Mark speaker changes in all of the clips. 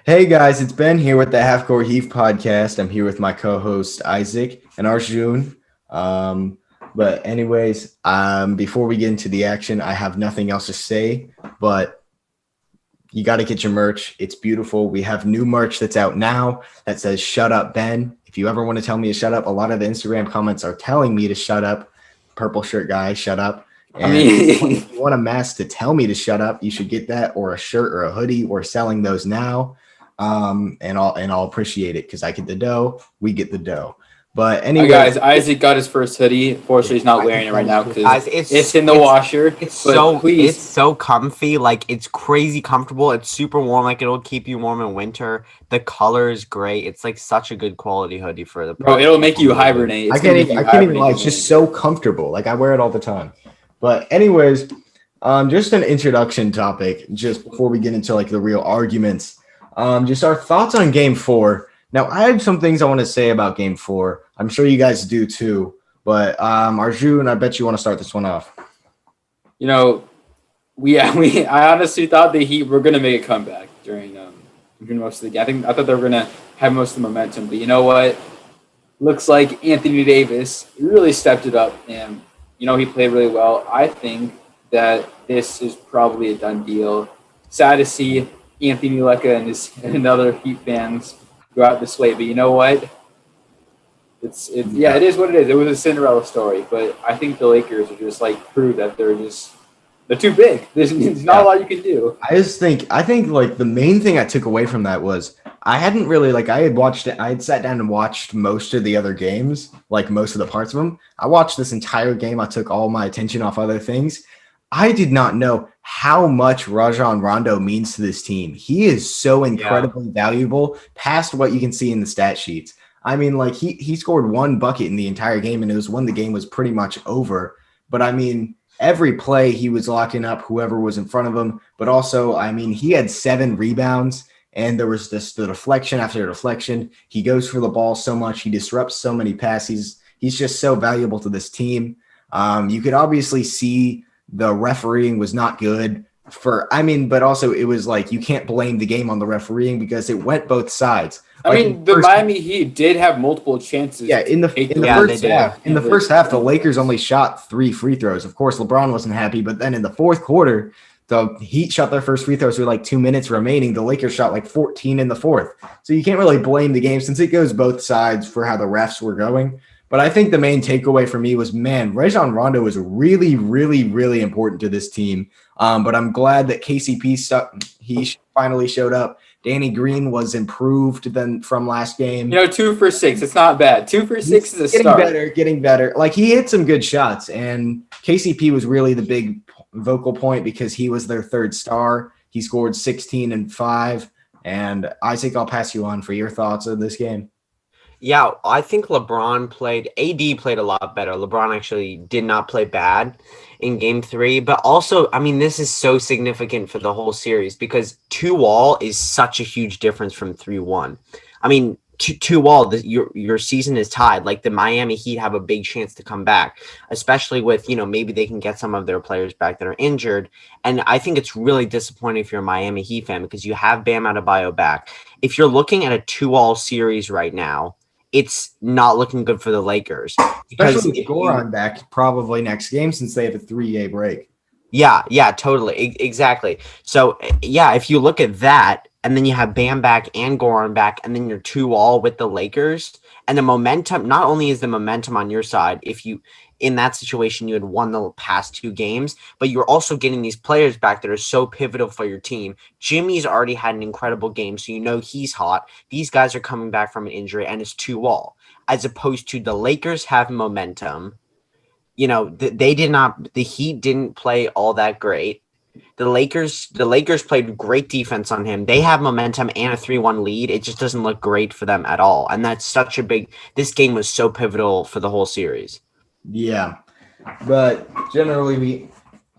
Speaker 1: Hey guys, it's Ben here with the Half Court Heave podcast. I'm here with my co-host Isaac and Arjun. But anyways, before we get into the action, I have nothing else to say, but you got to get your merch. It's beautiful. We have new merch that's out now that says "Shut Up, Ben." If you ever want to tell me to shut up, a lot of the Instagram comments are telling me to shut up. Purple shirt guy, shut up. And if you want a mask to tell me to shut up, you should get that, or a shirt or a hoodie. We're selling those now. And I'll appreciate it because I get the dough, we get the dough. But anyway,
Speaker 2: guys, Isaac got his first hoodie. Fortunately, he's not wearing it right now because
Speaker 3: Guys,
Speaker 2: it's in the washer.
Speaker 3: It's so comfy. Like, it's crazy comfortable. It's super warm. Like, it'll keep you warm in winter. The color is great. It's like such a good quality hoodie for the.
Speaker 2: Bro, it'll make you hibernate.
Speaker 1: I can't even lie. It's just so comfortable. Like, I wear it all the time. But anyways, just an introduction topic. Just before we get into like the real arguments, just our thoughts on Game 4. Now, I have some things I want to say about Game 4. I'm sure you guys do too. But Arjun, I bet you want to start this one off.
Speaker 2: You know, I honestly thought the Heat were gonna make a comeback during most of the game. I thought they were gonna have most of the momentum, but you know what? Looks like Anthony Davis really stepped it up, and he played really well. I think that this is probably a done deal. Sad to see Anthony Lecca and other Heat fans go out this way, but you know what? It is what it is. It was a Cinderella story, but I think the Lakers are just like prove that they're too big. There's not a lot you can do.
Speaker 1: I think like the main thing I took away from that was I hadn't really I had sat down and watched most of the other games, like most of the parts of them. I watched this entire game. I took all my attention off other things. I did not know how much Rajon Rondo means to this team. He is so incredibly valuable past what you can see in the stat sheets. I mean, like he scored one bucket in the entire game, and it was when the game was pretty much over. But I mean, every play he was locking up whoever was in front of him. But also, I mean, he had 7 rebounds, and there was the deflection after deflection. He goes for the ball so much. He disrupts so many passes. He's just so valuable to this team. You could obviously see the refereeing was not good but also it was like you can't blame the game on the refereeing because it went both sides.
Speaker 2: The Miami Heat did have multiple chances.
Speaker 1: Yeah, in the first half, the Lakers only shot 3 free throws. Of course, LeBron wasn't happy, but then in the fourth quarter, the Heat shot their first free throws with like 2 minutes remaining. The Lakers shot like 14 in the fourth. So you can't really blame the game since it goes both sides for how the refs were going. But I think the main takeaway for me was, man, Rajon Rondo is really, really, really important to this team. But I'm glad that he finally showed up. Danny Green was improved from last game.
Speaker 2: 2 for 6. It's not bad. 2 for 6 is a start.
Speaker 1: Getting better. Like, he hit some good shots, and KCP was really the big vocal point because he was their third star. He scored 16 and 5. And Isaac, I'll pass you on for your thoughts of this game.
Speaker 3: Yeah, I think AD played a lot better. LeBron actually did not play bad in Game 3. But also, I mean, this is so significant for the whole series because 2-all is such a huge difference from 3-1. I mean, 2-all, your season is tied. Like, the Miami Heat have a big chance to come back, especially with, maybe they can get some of their players back that are injured. And I think it's really disappointing if you're a Miami Heat fan because you have Bam Adebayo back. If you're looking at a 2-all series right now, it's not looking good for the Lakers.
Speaker 1: Especially with Goran back probably next game since they have a 3-day break.
Speaker 3: Yeah, totally. Exactly. So, yeah, if you look at that, and then you have Bam back and Goran back, and then you're 2-all with the Lakers, and the momentum, not only is the momentum on your side, if you, in that situation, you had won the past 2 games, but you're also getting these players back that are so pivotal for your team. Jimmy's already had an incredible game, so he's hot. These guys are coming back from an injury, and it's 2-all. As opposed to the Lakers have momentum. The Heat didn't play all that great. The Lakers played great defense on him. They have momentum and a 3-1 lead. It just doesn't look great for them at all. And that's this game was so pivotal for the whole series.
Speaker 1: Yeah, but generally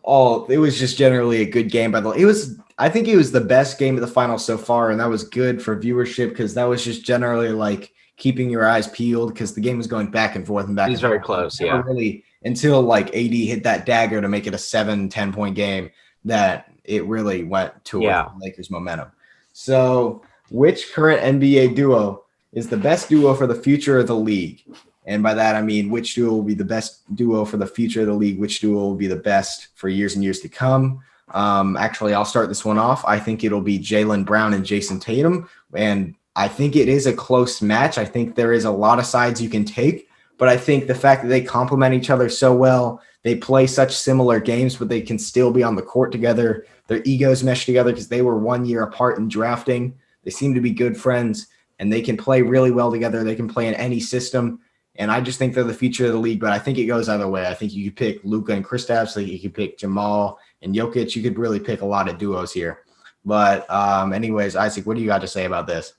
Speaker 1: it was just generally a good game. I think it was the best game of the finals so far, and that was good for viewership because that was just generally like keeping your eyes peeled because the game was going back and forth and back.
Speaker 3: It was very close, yeah.
Speaker 1: Really, until like AD hit that dagger to make it a 7-10 point game, that it really went to the Lakers' momentum. So which current NBA duo is the best duo for the future of the league? And by that, I mean, which duo will be the best duo for the future of the league? Which duo will be the best for years and years to come? Actually, I'll start this one off. I think it'll be Jaylen Brown and Jason Tatum. And I think it is a close match. I think there is a lot of sides you can take. But I think the fact that they complement each other so well, they play such similar games, but they can still be on the court together. Their egos mesh together because they were 1 year apart in drafting. They seem to be good friends, and they can play really well together. They can play in any system. And I just think they're the future of the league, but I think it goes either way. I think you could pick Luka and Kristaps, like you could pick Jamal and Jokic. You could really pick a lot of duos here. But anyways, Isaac, what do you got to say about this?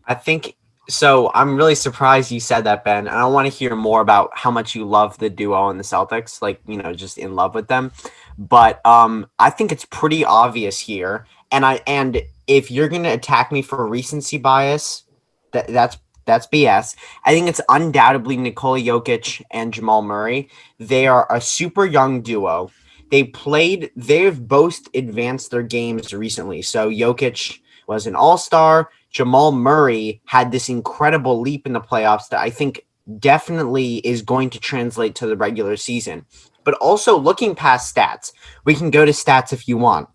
Speaker 3: I think so. I'm really surprised you said that, Ben. And I want to hear more about how much you love the duo in the Celtics, like, just in love with them. But I think it's pretty obvious here. And if you're going to attack me for recency bias, that's BS. I think it's undoubtedly Nikola Jokic and Jamal Murray. They are a super young duo. They've both advanced their games recently. So Jokic was an all-star. Jamal Murray had this incredible leap in the playoffs that I think definitely is going to translate to the regular season. But also looking past stats, we can go to stats if you want.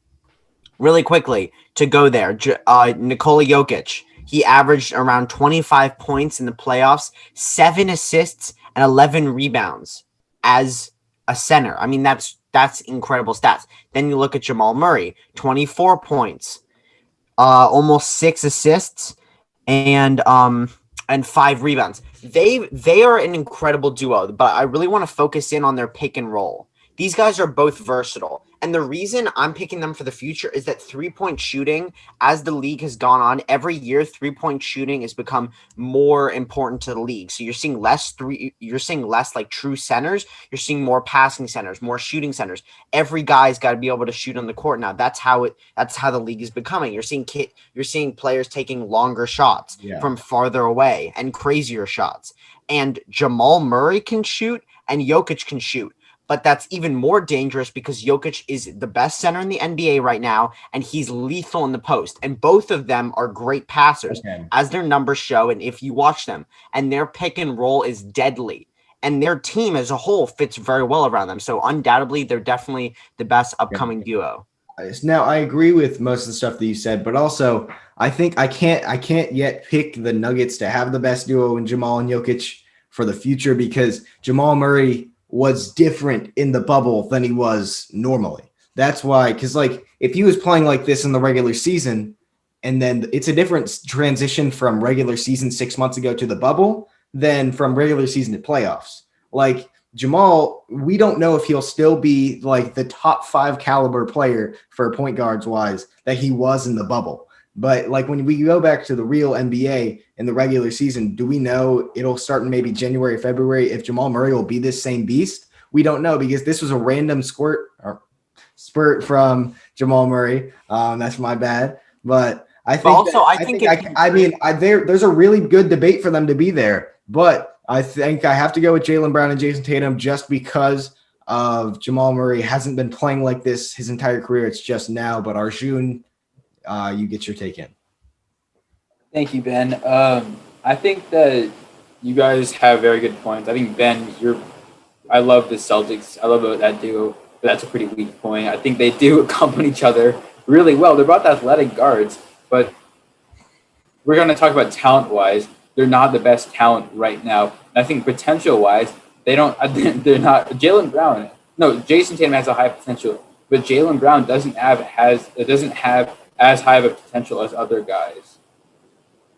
Speaker 3: Really quickly, to go there, Nikola Jokic, he averaged around 25 points in the playoffs, 7 assists, and 11 rebounds as a center. I mean, that's incredible stats. Then you look at Jamal Murray, 24 points, almost 6 assists, and 5 rebounds. They are an incredible duo, but I really want to focus in on their pick and roll. These guys are both versatile. And the reason I'm picking them for the future is that three-point shooting, as the league has gone on, every year three-point shooting has become more important to the league. So you're seeing less like true centers. You're seeing more passing centers, more shooting centers. Every guy's got to be able to shoot on the court now. That's how the league is becoming. You're seeing players taking longer shots from farther away and crazier shots. And Jamal Murray can shoot and Jokic can shoot. But that's even more dangerous because Jokic is the best center in the NBA right now, and he's lethal in the post. And both of them are great passers, as their numbers show, and if you watch them. And their pick and roll is deadly. And their team as a whole fits very well around them. So undoubtedly, they're definitely the best upcoming duo.
Speaker 1: Now, I agree with most of the stuff that you said, but also I think I can't yet pick the Nuggets to have the best duo in Jamal and Jokic for the future because Jamal Murray was different in the bubble than he was normally. That's why, because like if he was playing like this in the regular season, and then it's a different transition from regular season 6 months ago to the bubble than from regular season to playoffs. Like Jamal, we don't know if he'll still be like the top 5 caliber player for point guards wise that he was in the bubble. But like when we go back to the real NBA in the regular season, do we know it'll start in maybe January, February if Jamal Murray will be this same beast? We don't know because this was a random spurt from Jamal Murray. That's my bad. But I think there's a really good debate for them to be there. But I think I have to go with Jaylen Brown and Jason Tatum just because of Jamal Murray hasn't been playing like this his entire career. It's just now. But Arjun, you get your take in.
Speaker 2: Thank you, Ben. I think that you guys have very good points. I think, Ben, I love the Celtics. I love that duo, but that's a pretty weak point. I think they do complement each other really well. They're both athletic guards, but we're going to talk about talent-wise. They're not the best talent right now. And I think potential-wise, they're not. Jaylen Brown. No, Jason Tatum has a high potential, but Jaylen Brown doesn't have as high of a potential as other guys.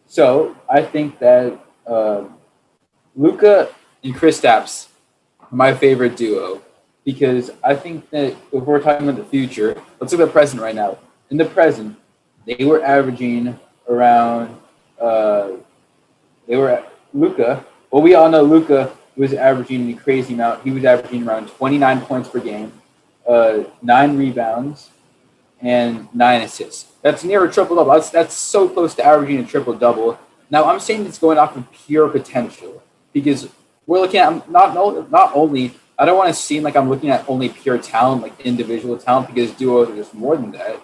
Speaker 2: So I think that Luka and Kristaps are my favorite duo because I think that if we're talking about the future, let's look at the present right now. In the present, they were averaging around Luka. Well, we all know Luka was averaging a crazy amount. He was averaging around 29 points per game, 9 rebounds, and 9 assists. That's near a triple-double. That's so close to averaging a triple-double. Now, I'm saying it's going off of pure potential because we're looking at not only – I don't want to seem like I'm looking at only pure talent, like individual talent, because duos are just more than that.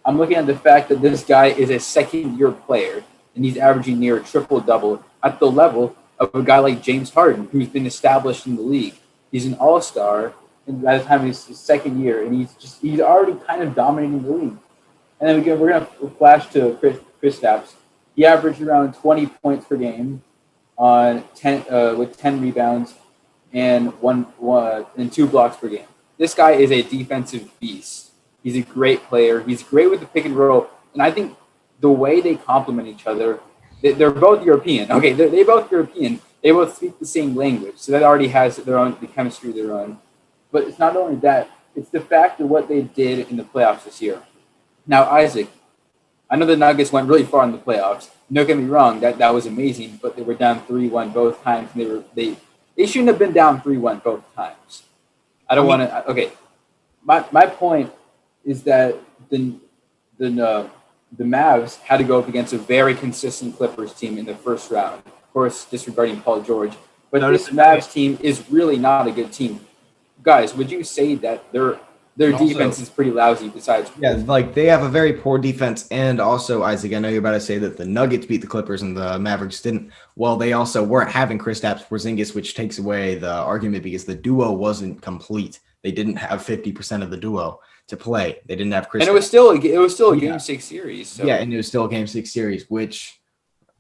Speaker 2: I'm looking at the fact that this guy is a second-year player. and he's averaging near a triple-double at the level of a guy like James Harden, who's been established in the league. He's an all-star, and by the time he's his second year, and he's already kind of dominating the league. And then we're going to flash to Kristaps. He averaged around 20 points per game on 10 with 10 rebounds and 2 blocks per game. This guy is a defensive beast. He's a great player. He's great with the pick and roll, and I think the way they complement each other, they're both European. Okay, they're both European. They both speak the same language, so that already has the chemistry of their own. But it's not only that; it's the fact of what they did in the playoffs this year. Now, Isaac, I know the Nuggets went really far in the playoffs. Don't get me wrong, that was amazing, but they were down 3-1 both times. And they shouldn't have been down 3-1 both times. I don't want to. Okay, my point is that the Mavs had to go up against a very consistent Clippers team in the first round. Of course, disregarding Paul George, but this Mavs team is really not a good team. Guys, would you say that their defense is pretty lousy besides?
Speaker 1: Yeah, like they have a very poor defense. And also, Isaac, I know you're about to say that the Nuggets beat the Clippers and the Mavericks didn't. Well, they also weren't having Kristaps Porzingis, which takes away the argument because the duo wasn't complete. They didn't have 50% of the duo to play. They didn't have Kristaps.
Speaker 2: And it was still a Game 6 series. So.
Speaker 1: Yeah, and it was still a Game 6 series, which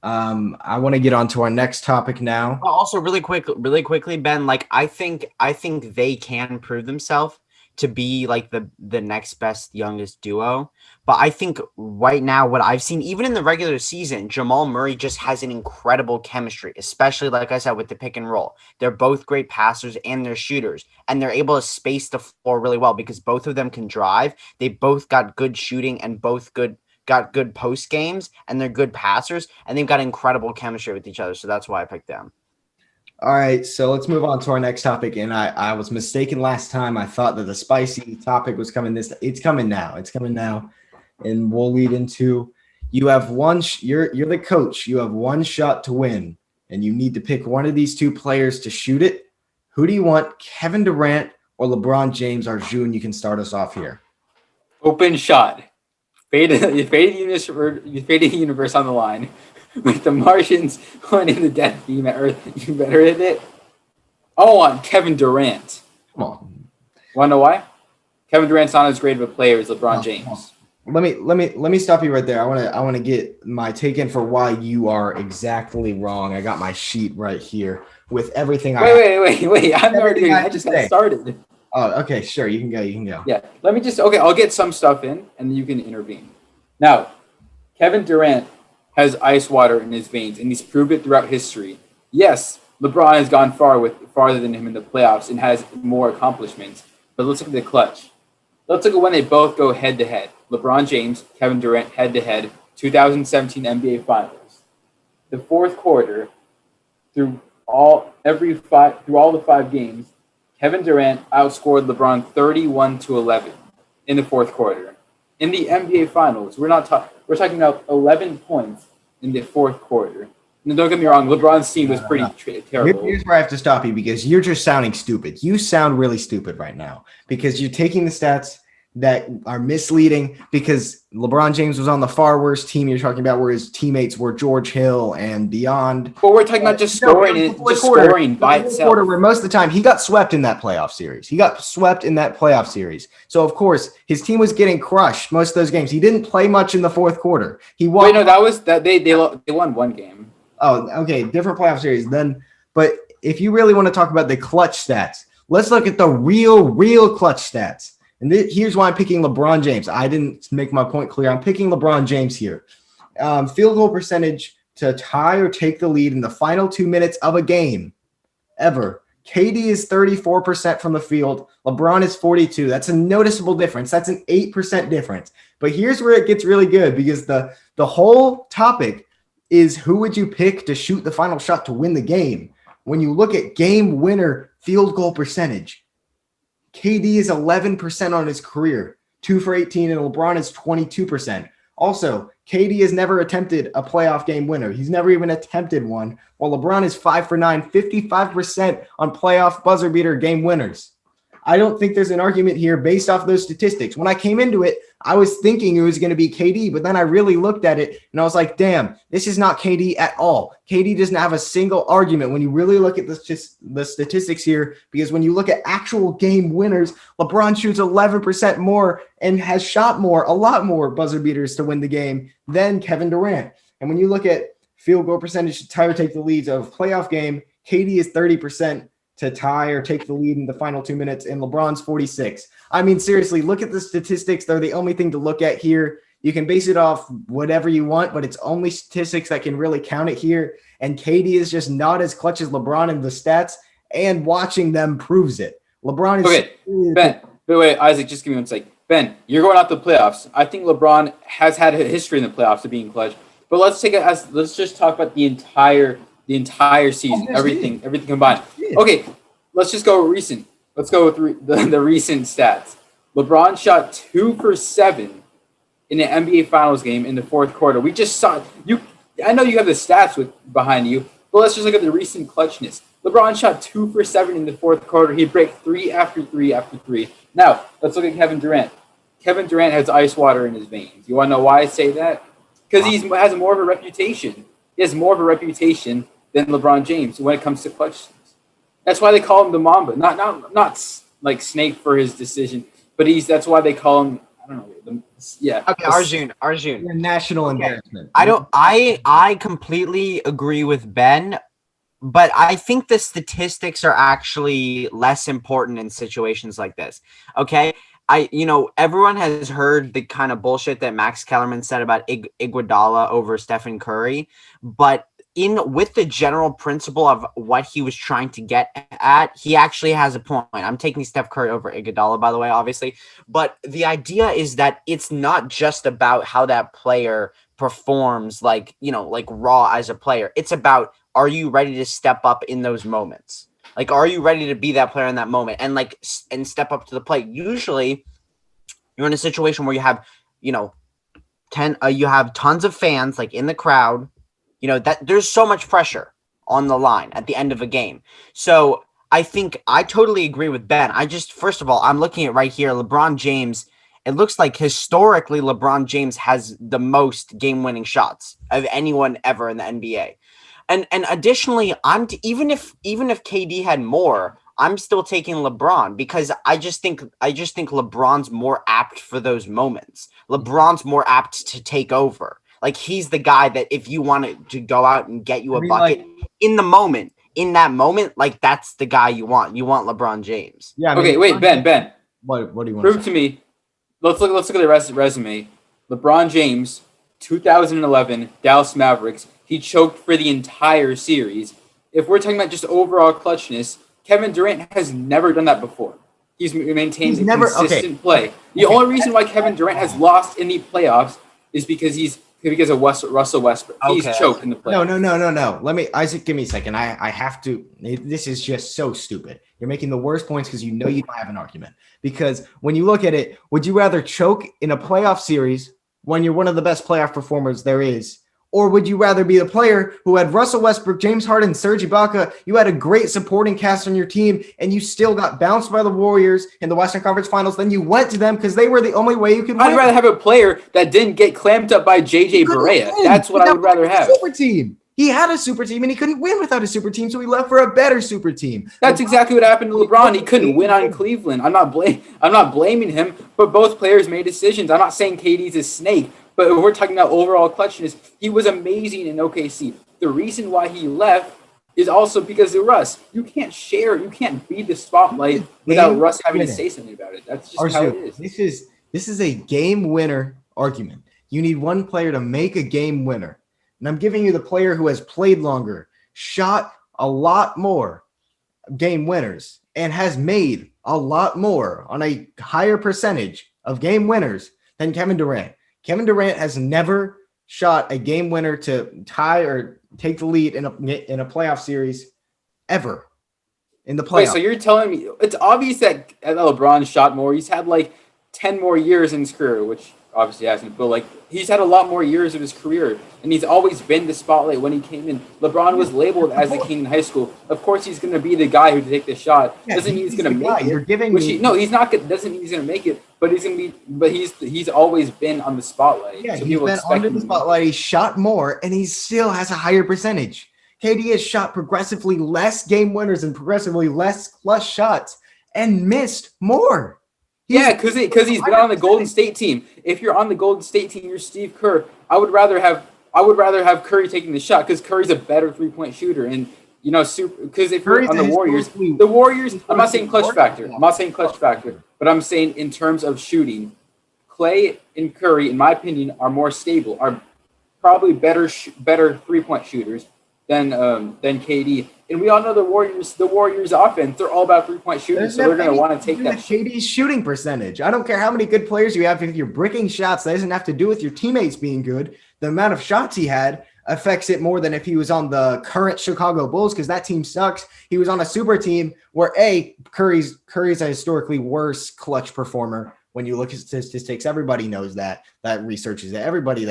Speaker 1: I want to get on to our next topic now.
Speaker 3: Also, really quickly, Ben, like I think they can prove themselves to be like the next best youngest duo. But I think right now what I've seen, even in the regular season, Jamal Murray just has an incredible chemistry, especially like I said with the pick and roll. They're both great passers and they're shooters, and they're able to space the floor really well because both of them can drive. They both got good shooting and both got good post games, and they're good passers, and they've got incredible chemistry with each other. So that's why I picked them.
Speaker 1: All right, so let's move on to our next topic. And I was mistaken last time. I thought that the spicy topic was coming it's coming now. It's coming now. And we'll lead into you have you're the coach. You have one shot to win, and you need to pick one of these two players to shoot it. Who do you want, Kevin Durant or LeBron James? Arjun, you can start us off here.
Speaker 2: Open shot. Faded the universe on the line. With the Martians winning the death beam at Earth, you better hit it. I want Kevin Durant.
Speaker 1: Come on.
Speaker 2: Want to know why? Kevin Durant's not as great of a player as LeBron James.
Speaker 1: Let me stop you right there. I want to get my take in for why you are exactly wrong. I got my sheet right here with everything.
Speaker 2: Wait. I just got started.
Speaker 1: Oh, okay, sure. You can go.
Speaker 2: Yeah. I'll get some stuff in, and then you can intervene. Now, Kevin Durant has ice water in his veins, and he's proved it throughout history. Yes, LeBron has gone farther than him in the playoffs and has more accomplishments. But let's look at the clutch. Let's look at when they both go head-to-head. LeBron James, Kevin Durant, head-to-head, 2017 NBA Finals. The fourth quarter, through all the 5 games, Kevin Durant outscored LeBron 31-11 in the fourth quarter. In the NBA Finals, we're talking about 11 points in the fourth quarter. And don't get me wrong, LeBron's team was pretty terrible.
Speaker 1: Here's where I have to stop you because you're just sounding stupid. You sound really stupid right now because you're taking the stats that are misleading because LeBron James was on the far worst team you're talking about where his teammates were George Hill and beyond.
Speaker 2: But we're talking about just scoring by itself.
Speaker 1: Where most of the time he got swept in that playoff series. So, of course, his team was getting crushed most of those games. He didn't play much in the fourth quarter. He won.
Speaker 2: Wait, no, they won one game.
Speaker 1: Oh, okay, different playoff series then. But if you really want to talk about the clutch stats, let's look at the real clutch stats. And here's why I'm picking LeBron James. I didn't make my point clear. I'm picking LeBron James here. Field goal percentage to tie or take the lead in the final 2 minutes of a game ever. KD is 34% from the field. LeBron is 42%. That's a noticeable difference. That's an 8% difference. But here's where it gets really good because the whole topic is who would you pick to shoot the final shot to win the game? When you look at game winner field goal percentage, KD is 11% on his career, 2 for 18, and LeBron is 22%. Also, KD has never attempted a playoff game winner. He's never even attempted one, while LeBron is 5 for 9, 55% on playoff buzzer beater game winners. I don't think there's an argument here based off those statistics. When I came into it, I was thinking it was going to be KD, but then I really looked at it and I was like, damn, this is not KD at all. KD doesn't have a single argument when you really look at the statistics here, because when you look at actual game winners, LeBron shoots 11% more and has shot a lot more buzzer beaters to win the game than Kevin Durant. And when you look at field goal percentage to tie or take the leads of playoff game, KD is 30% to tie or take the lead in the final 2 minutes, and LeBron's 46. I mean, seriously, look at the statistics. They're the only thing to look at here. You can base it off whatever you want, but it's only statistics that can really count it here. And KD is just not as clutch as LeBron in the stats, and watching them proves it. LeBron is
Speaker 2: okay. Ben, wait, Isaac, just give me one sec. Ben, you're going out the playoffs. I think LeBron has had a history in the playoffs of being clutch, but let's just talk about the entire season, everything combined. Okay, let's just go recent. Let's go with the recent stats. LeBron shot 2 for 7 in an NBA Finals game in the fourth quarter. We just saw you. I know you have the stats behind you, but let's just look at the recent clutchness. LeBron shot 2 for 7 in the fourth quarter. He break 3 after 3 after 3. Now let's look at Kevin Durant. Kevin Durant has ice water in his veins. You want to know why I say that? Because he has more of a reputation. He has more of a reputation than LeBron James when it comes to clutchness. That's why they call him the Mamba. Not like Snake for his decision, but that's why they call him. I don't know. Yeah.
Speaker 3: Okay, Arjun.
Speaker 1: A national embarrassment.
Speaker 3: I completely agree with Ben, but I think the statistics are actually less important in situations like this. Okay. Everyone has heard the kind of bullshit that Max Kellerman said about Iguodala over Stephen Curry, but with the general principle of what he was trying to get at, he actually has a point. I'm taking Steph Curry over Iguodala, by the way, obviously. But the idea is that it's not just about how that player performs, like raw as a player. It's about, are you ready to step up in those moments? Like, are you ready to be that player in that moment and step up to the plate? Usually, you're in a situation where you have, you have tons of fans like in the crowd. That there's so much pressure on the line at the end of a game. So I think I totally agree with Ben. First of all, I'm looking at right here, LeBron James. It looks like historically LeBron James has the most game-winning shots of anyone ever in the NBA. And additionally, even if KD had more, I'm still taking LeBron because I just think LeBron's more apt for those moments. LeBron's more apt to take over. Like, he's the guy that if you wanted to go out and get you a bucket in that moment, like, that's the guy you want. You want LeBron James.
Speaker 2: Yeah. Okay, wait, Ben.
Speaker 1: What do you want
Speaker 2: Prove to me. Let's look at the resume. LeBron James, 2011, Dallas Mavericks. He choked for the entire series. If we're talking about just overall clutchness, Kevin Durant has never done that before. He's maintained consistent play. The only reason why Kevin Durant has lost in the playoffs is because of Russell Westbrook. He's choked in the playoffs.
Speaker 1: No. Isaac, give me a second. I have to. This is just so stupid. You're making the worst points because you don't have an argument. Because when you look at it, would you rather choke in a playoff series when you're one of the best playoff performers there is? Or would you rather be the player who had Russell Westbrook, James Harden, Serge Ibaka? You had a great supporting cast on your team, and you still got bounced by the Warriors in the Western Conference Finals. Then you went to them because they were the only way you could win.
Speaker 2: I'd rather have a player that didn't get clamped up by JJ Barea. That's what I would rather have.
Speaker 1: Super team. He had a super team, and he couldn't win without a super team, so he left for a better super team.
Speaker 2: That's exactly what happened to LeBron. He couldn't win on Cleveland. I'm not blaming him, but both players made decisions. I'm not saying KD's a snake. But if we're talking about overall clutchness, he was amazing in OKC. The reason why he left is also because of Russ. You can't be the spotlight without Russ having to say something about it. That's just how it is.
Speaker 1: This is a game winner argument. You need one player to make a game winner. And I'm giving you the player who has played longer, shot a lot more game winners, and has made a lot more on a higher percentage of game winners than Kevin Durant. Kevin Durant has never shot a game winner to tie or take the lead in a playoff series ever in the playoffs.
Speaker 2: Wait, so you're telling me it's obvious that LeBron shot more. He's had like 10 more years in his career, which obviously hasn't, but like he's had a lot more years of his career, and he's always been the spotlight when he came in. LeBron was labeled as the king in high school. Of course, he's going to be the guy who take the shot.
Speaker 1: Yeah,
Speaker 2: Doesn't mean he's going to make it.
Speaker 1: You're giving
Speaker 2: Which
Speaker 1: me
Speaker 2: no, he's not. Doesn't mean he's going to make it, but he's going to be. But he's always been on the spotlight.
Speaker 1: Yeah,
Speaker 2: so
Speaker 1: he's been under the spotlight. He shot more, and he still has a higher percentage. KD has shot progressively less game winners and progressively less clutch shots and missed more.
Speaker 2: Because he's been on the Golden State team. If you're on the Golden State team, you're Steve Kerr. I would rather have Curry taking the shot because Curry's a better 3-point shooter. And because if you're on the Warriors, I'm not saying clutch factor. But I'm saying in terms of shooting, Clay and Curry, in my opinion, are more stable. Are probably better 3-point shooters than KD. And we all know the Warriors offense, they're all about 3-point shooting, so they're going to want to take that.
Speaker 1: KD's shooting percentage. I don't care how many good players you have. If you're bricking shots, that doesn't have to do with your teammates being good. The amount of shots he had affects it more than if he was on the current Chicago Bulls, because that team sucks. He was on a super team where Curry's a historically worse clutch performer. When you look at statistics, everybody knows that research is that everybody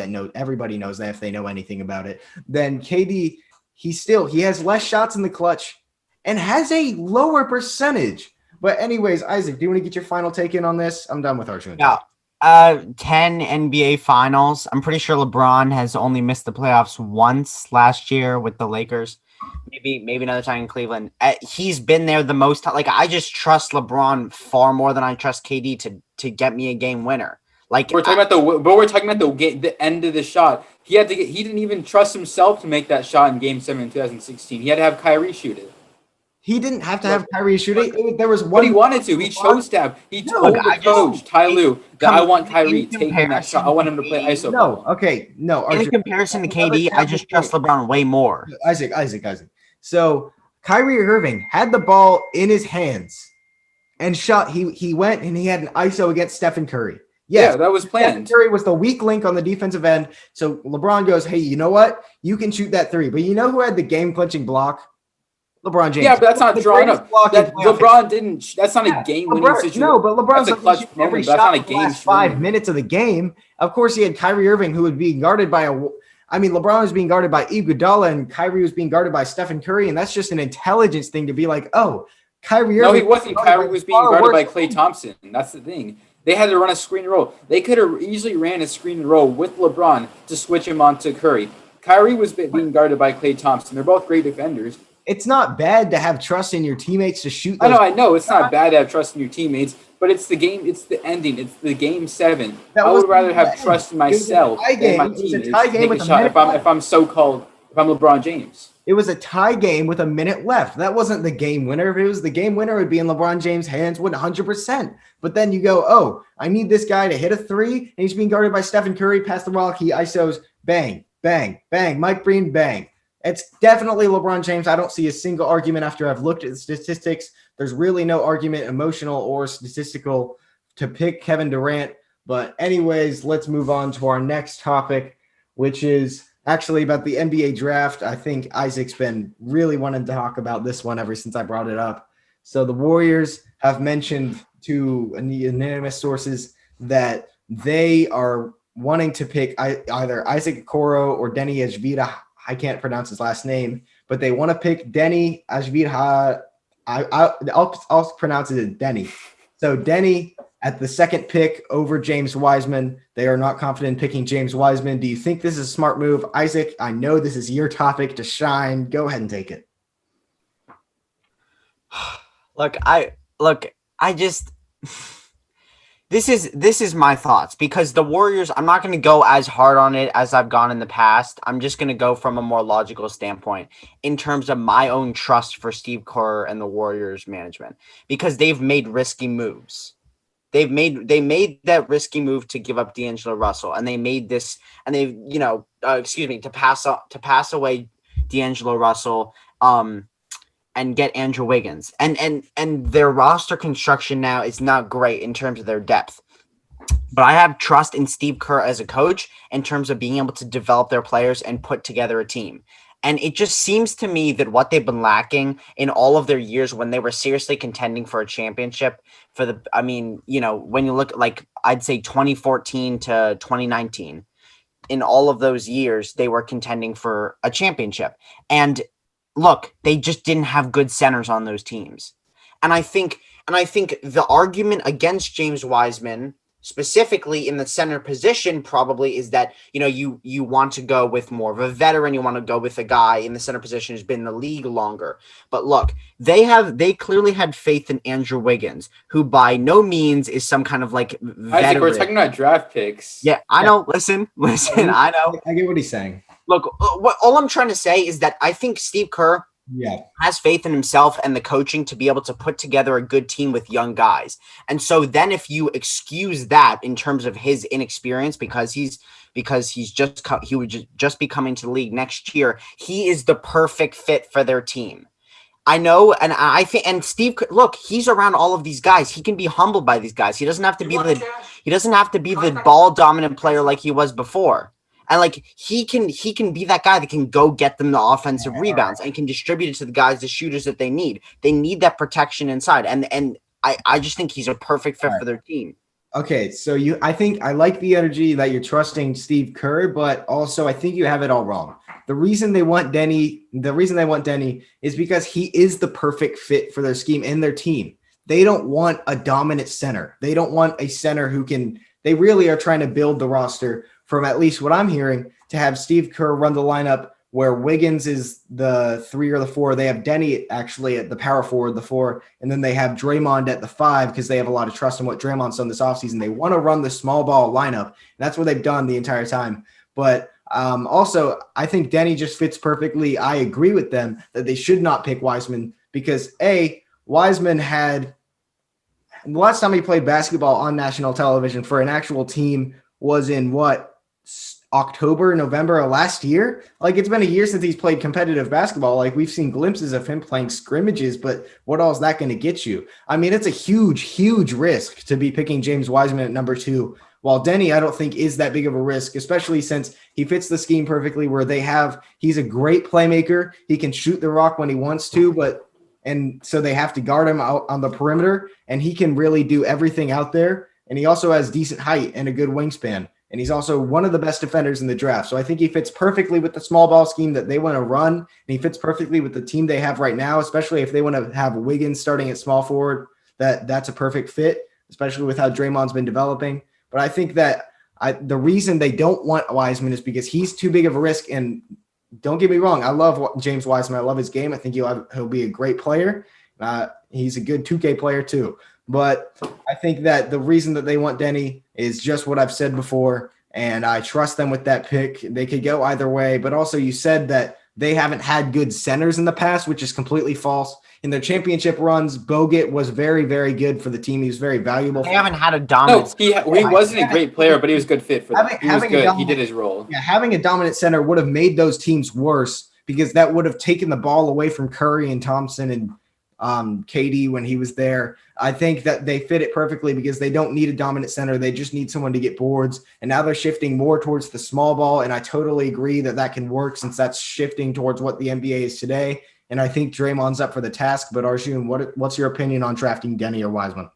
Speaker 1: knows that if they know anything about it. Then KD, he has less shots in the clutch and has a lower percentage. But anyways, Isaac, do you want to get your final take in on this? I'm done with our show.
Speaker 3: Yeah. 10 NBA finals. I'm pretty sure LeBron has only missed the playoffs once last year with the Lakers. Maybe another time in Cleveland. He's been there the most. Like, I just trust LeBron far more than I trust KD to get me a game winner. Like,
Speaker 2: we're talking about the end of the shot. He didn't even trust himself to make that shot in Game 7 in 2016. He had to have Kyrie shoot it.
Speaker 1: He didn't have to have Kyrie shoot it. There was one.
Speaker 2: But he wanted to. He chose to have. He told the coach, Ty Lue, that I want Kyrie taking that shot. I want him to play ISO.
Speaker 1: No.
Speaker 3: In comparison to KD, I just trust LeBron way more.
Speaker 1: Isaac. So Kyrie Irving had the ball in his hands and shot. He went and he had an ISO against Stephen Curry. Yes,
Speaker 2: yeah, that was planned.
Speaker 1: Stephen Curry was the weak link on the defensive end. So LeBron goes, hey, you know what? You can shoot that three. But you know who had the game-clinching block? LeBron James.
Speaker 2: Yeah, but that's not drawn up. LeBron didn't. That's not a game-winning situation.
Speaker 1: No, but LeBron's
Speaker 2: a clutch
Speaker 1: every
Speaker 2: shot. That's not a game.
Speaker 1: Last 5 minutes of the game. Of course, he had Kyrie Irving, who would be guarded by LeBron was being guarded by Iguodala, and Kyrie was being guarded by Stephen Curry, and that's just an intelligence thing to be like, oh, Kyrie Irving.
Speaker 2: No, he wasn't. Kyrie was being guarded by Klay Thompson. That's the thing. They had to run a screen and roll. They could have easily ran a screen and roll with LeBron to switch him on to Curry. Kyrie was being guarded by Klay Thompson. They're both great defenders.
Speaker 1: It's not bad to have trust in your teammates to shoot.
Speaker 2: I know. It's not bad to have trust in your teammates, but it's the game. It's the ending. It's the Game 7. I would rather have trust in myself than my teammates to take a shot if I'm LeBron James.
Speaker 1: It was a tie game with a minute left. That wasn't the game winner. If it was the game winner, it would be in LeBron James' hands 100%. But then you go, oh, I need this guy to hit a three, and he's being guarded by Stephen Curry, pass the rock, he ISOs, bang, bang, bang, Mike Breen, bang. It's definitely LeBron James. I don't see a single argument after I've looked at the statistics. There's really no argument, emotional or statistical, to pick Kevin Durant. But anyways, let's move on to our next topic, which is actually about the NBA draft. I think Isaac's been really wanting to talk about this one ever since I brought it up. So the Warriors have mentioned to unanimous sources that they are wanting to pick either Isaac Okoro or Denny Ajvida. I can't pronounce his last name, but they want to pick Denny Ajvida. I'll pronounce it as Denny. So Denny at the second pick over James Wiseman. They are not confident in picking James Wiseman. Do you think this is a smart move? Isaac, I know this is your topic to shine. Go ahead and take it.
Speaker 3: This is my thoughts, because the Warriors, I'm not going to go as hard on it as I've gone in the past. I'm just going to go from a more logical standpoint in terms of my own trust for Steve Kerr and the Warriors management, because they've made risky moves. They made that risky move to give up D'Angelo Russell, and they made this, and they, to pass away D'Angelo Russell, and get Andrew Wiggins. And their roster construction now is not great in terms of their depth. But I have trust in Steve Kerr as a coach in terms of being able to develop their players and put together a team. And it just seems to me that what they've been lacking in all of their years when they were seriously contending for a championship when you look like I'd say 2014 to 2019, in all of those years, they were contending for a championship. And look, they just didn't have good centers on those teams. And I think the argument against James Wiseman, specifically in the center position, probably is that you want to go with more of a veteran. You want to go with a guy in the center position who's been in the league longer. But look, they clearly had faith in Andrew Wiggins, who by no means is some kind of like veteran.
Speaker 2: Isaac, we're talking about draft picks.
Speaker 3: Yeah, I know. Listen. I know.
Speaker 1: I get what he's saying.
Speaker 3: Look, all I'm trying to say is that I think Steve Kerr has faith in himself and the coaching to be able to put together a good team with young guys. And so then if you excuse that in terms of his inexperience, because he would just be coming to the league next year, he is the perfect fit for their team. I know, and I think, and Steve, look, he's around all of these guys. He can be humbled by these guys. He doesn't have to be the ball dominant player like he was before. And like he can be that guy that can go get them the offensive rebounds and can distribute it to the guys, the shooters that they need. They need that protection inside. And I just think he's a perfect fit for their team.
Speaker 1: Okay, so I think I like the energy that you're trusting Steve Kerr, but also I think you have it all wrong. The reason they want Denny is because he is the perfect fit for their scheme and their team. They don't want a dominant center. They don't want a center they really are trying to build the roster, from at least what I'm hearing, to have Steve Kerr run the lineup where Wiggins is the 3 or the 4. They have Denny actually at the power forward, the 4, and then they have Draymond at the 5 because they have a lot of trust in what Draymond's done this offseason. They want to run the small ball lineup, and that's what they've done the entire time. But also, I think Denny just fits perfectly. I agree with them that they should not pick Wiseman because, Wiseman had – the last time he played basketball on national television for an actual team was in October, November of last year. Like, it's been a year since he's played competitive basketball. Like, we've seen glimpses of him playing scrimmages, but what all is that going to get you? I mean, it's a huge, huge risk to be picking James Wiseman at number 2, while Denny, I don't think is that big of a risk, especially since he fits the scheme perfectly where he's a great playmaker. He can shoot the rock when he wants to, and so they have to guard him out on the perimeter, and he can really do everything out there. And he also has decent height and a good wingspan. And he's also one of the best defenders in the draft. So I think he fits perfectly with the small ball scheme that they want to run. And he fits perfectly with the team they have right now, especially if they want to have Wiggins starting at small forward. That's a perfect fit, especially with how Draymond's been developing. But I think that the reason they don't want Wiseman is because he's too big of a risk. And don't get me wrong, I love James Wiseman. I love his game. I think he'll be a great player. He's a good 2K player too. But I think that the reason that they want Denny is just what I've said before, and I trust them with that pick. They could go either way, but also you said that they haven't had good centers in the past, which is completely false. In their championship runs, Bogut was very, very good for the team. He was very valuable.
Speaker 3: They haven't had a dominant.
Speaker 2: No, he wasn't a great player, but he was a good fit for them. He was good. He did his role.
Speaker 1: Yeah, having a dominant center would have made those teams worse because that would have taken the ball away from Curry and Thompson and KD when he was there. I think that they fit it perfectly because they don't need a dominant center. They just need someone to get boards. And now they're shifting more towards the small ball. And I totally agree that can work since that's shifting towards what the NBA is today. And I think Draymond's up for the task. But Arjun, what's your opinion on drafting Denny or Wiseman?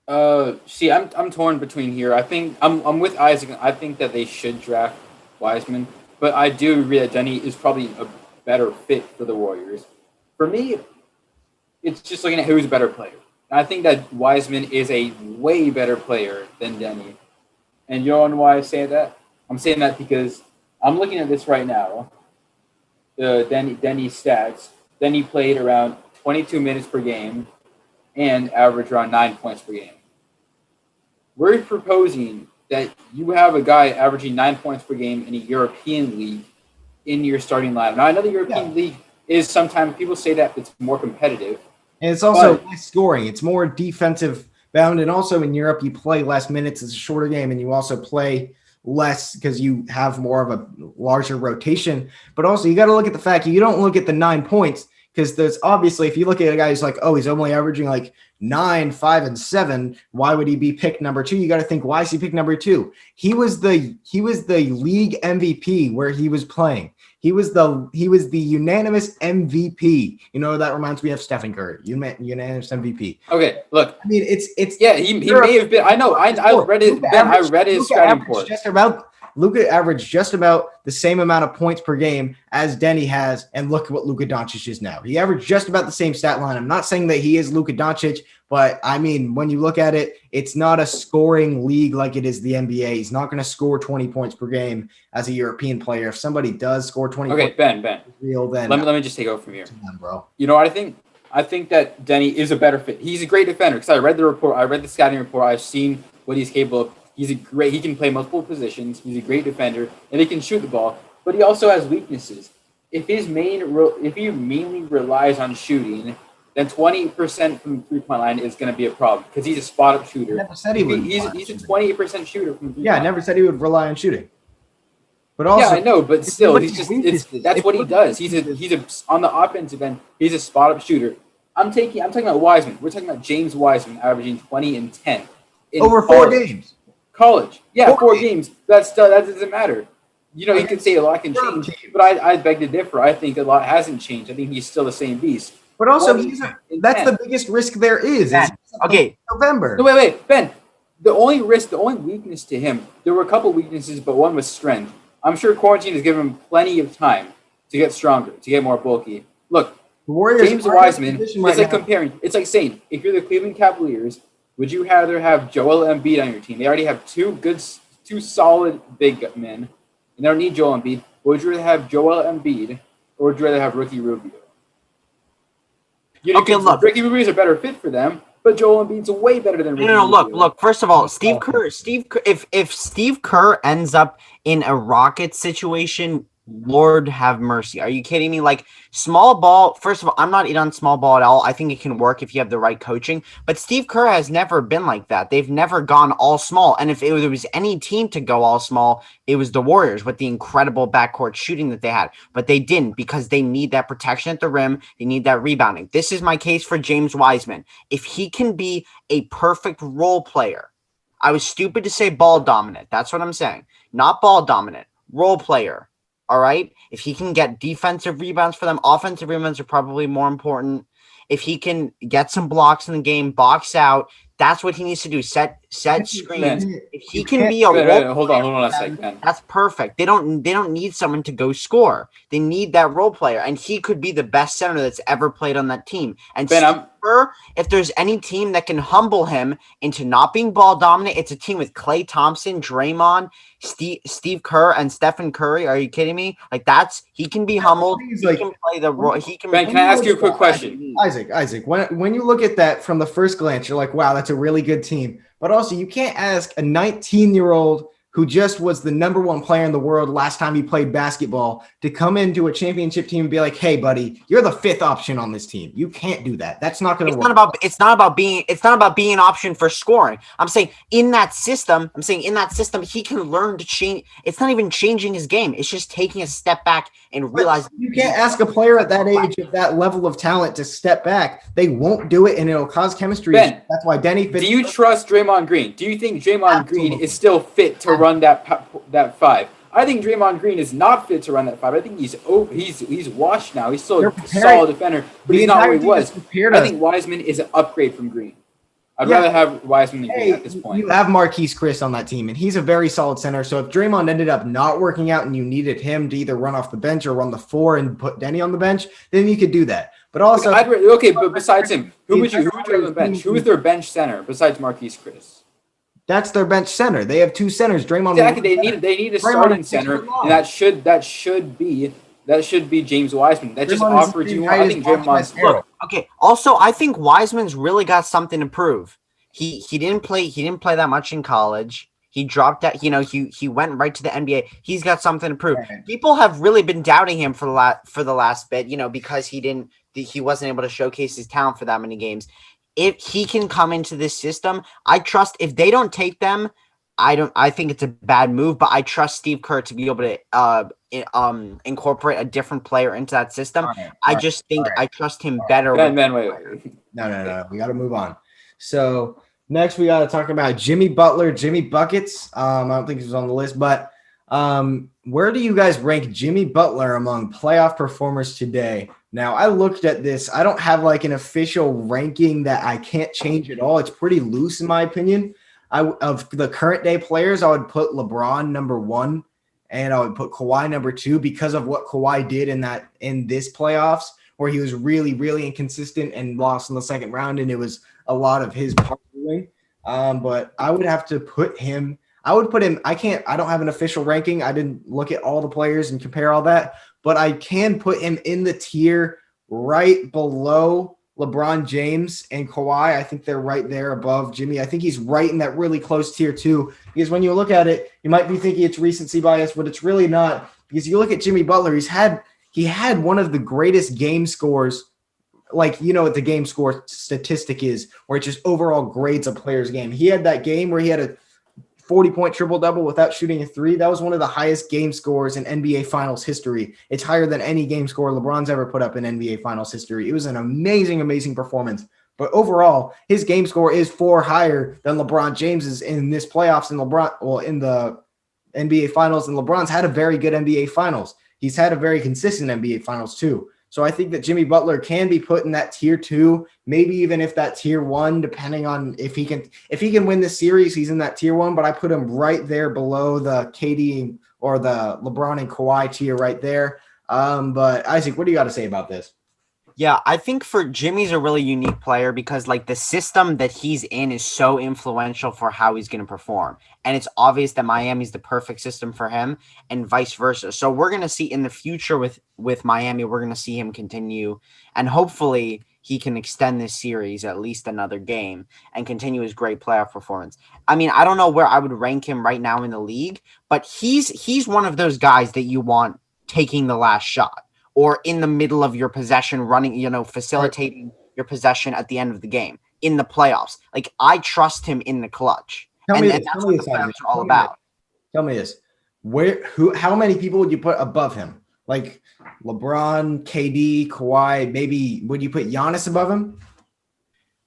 Speaker 2: I'm torn between here. I think I'm with Isaac. I think that they should draft Wiseman, but I do agree that Denny is probably a better fit for the Warriors. For me, it's just looking at who's a better player. And I think that Wiseman is a way better player than Denny. And you know why I say that? I'm saying that because I'm looking at this right now. The Denny stats. Denny played around 22 minutes per game and averaged around 9 points per game. We're proposing that you have a guy averaging 9 points per game in a European league in your starting lineup. Now, I know the European league is sometimes people say that it's more competitive.
Speaker 1: And it's also less scoring. It's more defensive bound. And also in Europe, you play less minutes. It's a shorter game. And you also play less because you have more of a larger rotation. But also you got to look at the fact you don't look at the 9 points Because there's obviously, if you look at a guy who's like, oh, he's only averaging like 9, 5, and 7, why would he be picked number 2? You got to think, why is he picked number 2? He was the league MVP where he was playing. He was the unanimous MVP. You know, that reminds me of Stephen Curry, unanimous MVP.
Speaker 2: Okay, look.
Speaker 1: I mean, it's
Speaker 2: yeah. He may have been. I know. I read it. I read his scouting report.
Speaker 1: Luka averaged just about the same amount of points per game as Denny has, and look at what Luka Doncic is now. He averaged just about the same stat line. I'm not saying that he is Luka Doncic, but I mean, when you look at it, it's not a scoring league like it is the NBA. He's not going to score 20 points per game as a European player. If somebody does score 20 points,
Speaker 2: Ben,
Speaker 1: real, then
Speaker 2: let me just take over from here.
Speaker 1: Bro.
Speaker 2: You know what I think? I think that Denny is a better fit. He's a great defender because I read the report. I read the scouting report. I've seen what he's capable of. He can play multiple positions. He's a great defender, and he can shoot the ball. But he also has weaknesses. If he mainly relies on shooting, then 20% from the three-point line is going to be a problem because he's a spot-up shooter.
Speaker 1: I never said he would.
Speaker 2: He's a 28% shooter from three-point.
Speaker 1: Yeah, I never said he would rely on shooting. But also,
Speaker 2: yeah, I know, but still, that's what he does. He's on the offensive end. He's a spot-up shooter. I'm talking about Wiseman. We're talking about James Wiseman averaging 20 and 10
Speaker 1: over 4 games.
Speaker 2: College, yeah, 4 games. That doesn't matter. You know, you can say a lot can change, but I beg to differ. I think a lot hasn't changed. I think he's still the same beast.
Speaker 1: But also, that's the biggest risk there is.
Speaker 3: Okay,
Speaker 1: November.
Speaker 2: No, wait, Ben. The only weakness to him, there were a couple weaknesses, but one was strength. I'm sure quarantine has given him plenty of time to get stronger, to get more bulky. Look, James Wiseman, it's like saying, if you're the Cleveland Cavaliers, would you rather have Joel Embiid on your team? They already have two solid big men, and they don't need Joel Embiid. Would you rather have Joel Embiid, or would you rather have Ricky Rubio? Look, Ricky Rubio is a better fit for them, but Joel Embiid's way better than Ricky Rubio.
Speaker 3: Look. First of all, Steve Kerr. If Steve Kerr ends up in a Rockets situation, Lord have mercy. Are you kidding me? Like, small ball, first of all, I'm not in on small ball at all. I think it can work if you have the right coaching. But Steve Kerr has never been like that. They've never gone all small. And if there was any team to go all small, it was the Warriors with the incredible backcourt shooting that they had. But they didn't because they need that protection at the rim. They need that rebounding. This is my case for James Wiseman. If he can be a perfect role player, I was stupid to say ball dominant. That's what I'm saying. Not ball dominant, role player. All right. If he can get defensive rebounds for them, offensive rebounds are probably more important. If he can get some blocks in the game, box out, that's what he needs to do. Set screens. If he can be a
Speaker 2: hold on a second.
Speaker 3: That's perfect. They don't need someone to go score. They need that role player, and he could be the best center that's ever played on that team. And if there's any team that can humble him into not being ball dominant, it's a team with Klay Thompson, Draymond, Steve Kerr, and Stephen Curry. Are you kidding me? Like, he can be humbled. He can play the role.
Speaker 2: Ben, can I ask you a quick question?
Speaker 1: Isaac, when you look at that from the first glance, you're like, wow, that's a really good team. But also, you can't ask a 19-year-old who just was the number 1 player in the world last time he played basketball to come into a championship team and be like, hey, buddy, you're the 5th option on this team. You can't do that. That's not going to work.
Speaker 3: It's not about being an option for scoring. I'm saying in that system, he can learn to change. It's not even changing his game. It's just taking a step back and realizing.
Speaker 1: You can't ask a player at that age of that level of talent to step back. They won't do it, and it'll cause chemistry.
Speaker 2: Ben,
Speaker 1: that's why Denny.
Speaker 2: Do you trust Draymond Green? Do you think Draymond Green is still fit to run that 5? I think Draymond Green is not fit to run that 5. I think he's washed now. He's still a solid defender, but he's not where he was. I think Wiseman is an upgrade from Green. I'd rather have Wiseman than Green at this point.
Speaker 1: You have Marquise Chris on that team, and he's a very solid center. So if Draymond ended up not working out and you needed him to either run off the bench or run the 4 and put Denny on the bench, then you could do that. But also,
Speaker 2: but besides him, who would you have on the bench? Who is their bench center besides Marquise Chris?
Speaker 1: That's their bench center. They have 2 centers. Draymond.
Speaker 2: Exactly. They need a starting center, and that should be James Wiseman. That just offers you. I think Draymond's.
Speaker 3: Okay. Also, I think Wiseman's really got something to prove. He didn't play that much in college. He dropped out. He went right to the NBA. He's got something to prove. People have really been doubting him for the last bit. Because he wasn't able to showcase his talent for that many games. If he can come into this system, I trust. If they don't take them, I think it's a bad move, but I trust Steve Kerr to be able to incorporate a different player into that system. I just think I trust him better.
Speaker 2: Ben, wait.
Speaker 1: No. We got to move on. So next we got to talk about Jimmy Butler, Jimmy Buckets. I don't think he was on the list, but where do you guys rank Jimmy Butler among playoff performers today? Now, I looked at this. I don't have like an official ranking that I can't change at all. It's pretty loose in my opinion. Of the current day players, I would put LeBron number 1 and I would put Kawhi number 2 because of what Kawhi did in this playoffs where he was really, really inconsistent and lost in the second round, and it was a lot of his part doing. But I would have to put him. I would put him. I don't have an official ranking. I didn't look at all the players and compare all that, but I can put him in the tier right below LeBron James and Kawhi. I think they're right there above Jimmy. I think he's right in that really close tier too, because when you look at it, you might be thinking it's recency bias, but it's really not, because you look at Jimmy Butler, he had one of the greatest game scores. Like, you know what the game score statistic is, where it just overall grades a player's game. He had that game where he had a 40-point triple-double without shooting a three. That was one of the highest game scores in NBA Finals history. It's higher than any game score LeBron's ever put up in NBA Finals history. It was an amazing, amazing performance. But overall, his game score is 4 higher than LeBron James's in this playoffs in the NBA Finals. And LeBron's had a very good NBA Finals. He's had a very consistent NBA Finals too. So I think that Jimmy Butler can be put in that tier 2, maybe even if that tier 1, depending on if he can win this series, he's in that tier 1, but I put him right there below the KD or the LeBron and Kawhi tier right there. But Isaac, what do you got to say about this?
Speaker 3: Yeah, I think for Jimmy's a really unique player because like the system that he's in is so influential for how he's going to perform. And it's obvious that Miami's the perfect system for him and vice versa. So we're going to see in the future with Miami, we're going to see him continue, and hopefully he can extend this series at least another game and continue his great playoff performance. I mean, I don't know where I would rank him right now in the league, but he's one of those guys that you want taking the last shot, or in the middle of your possession, running, facilitating your possession at the end of the game in the playoffs. Like, I trust him in the clutch. And that's what the playoffs are all about.
Speaker 1: Tell me this. How many people would you put above him? Like LeBron, KD, Kawhi, maybe would you put Giannis above him?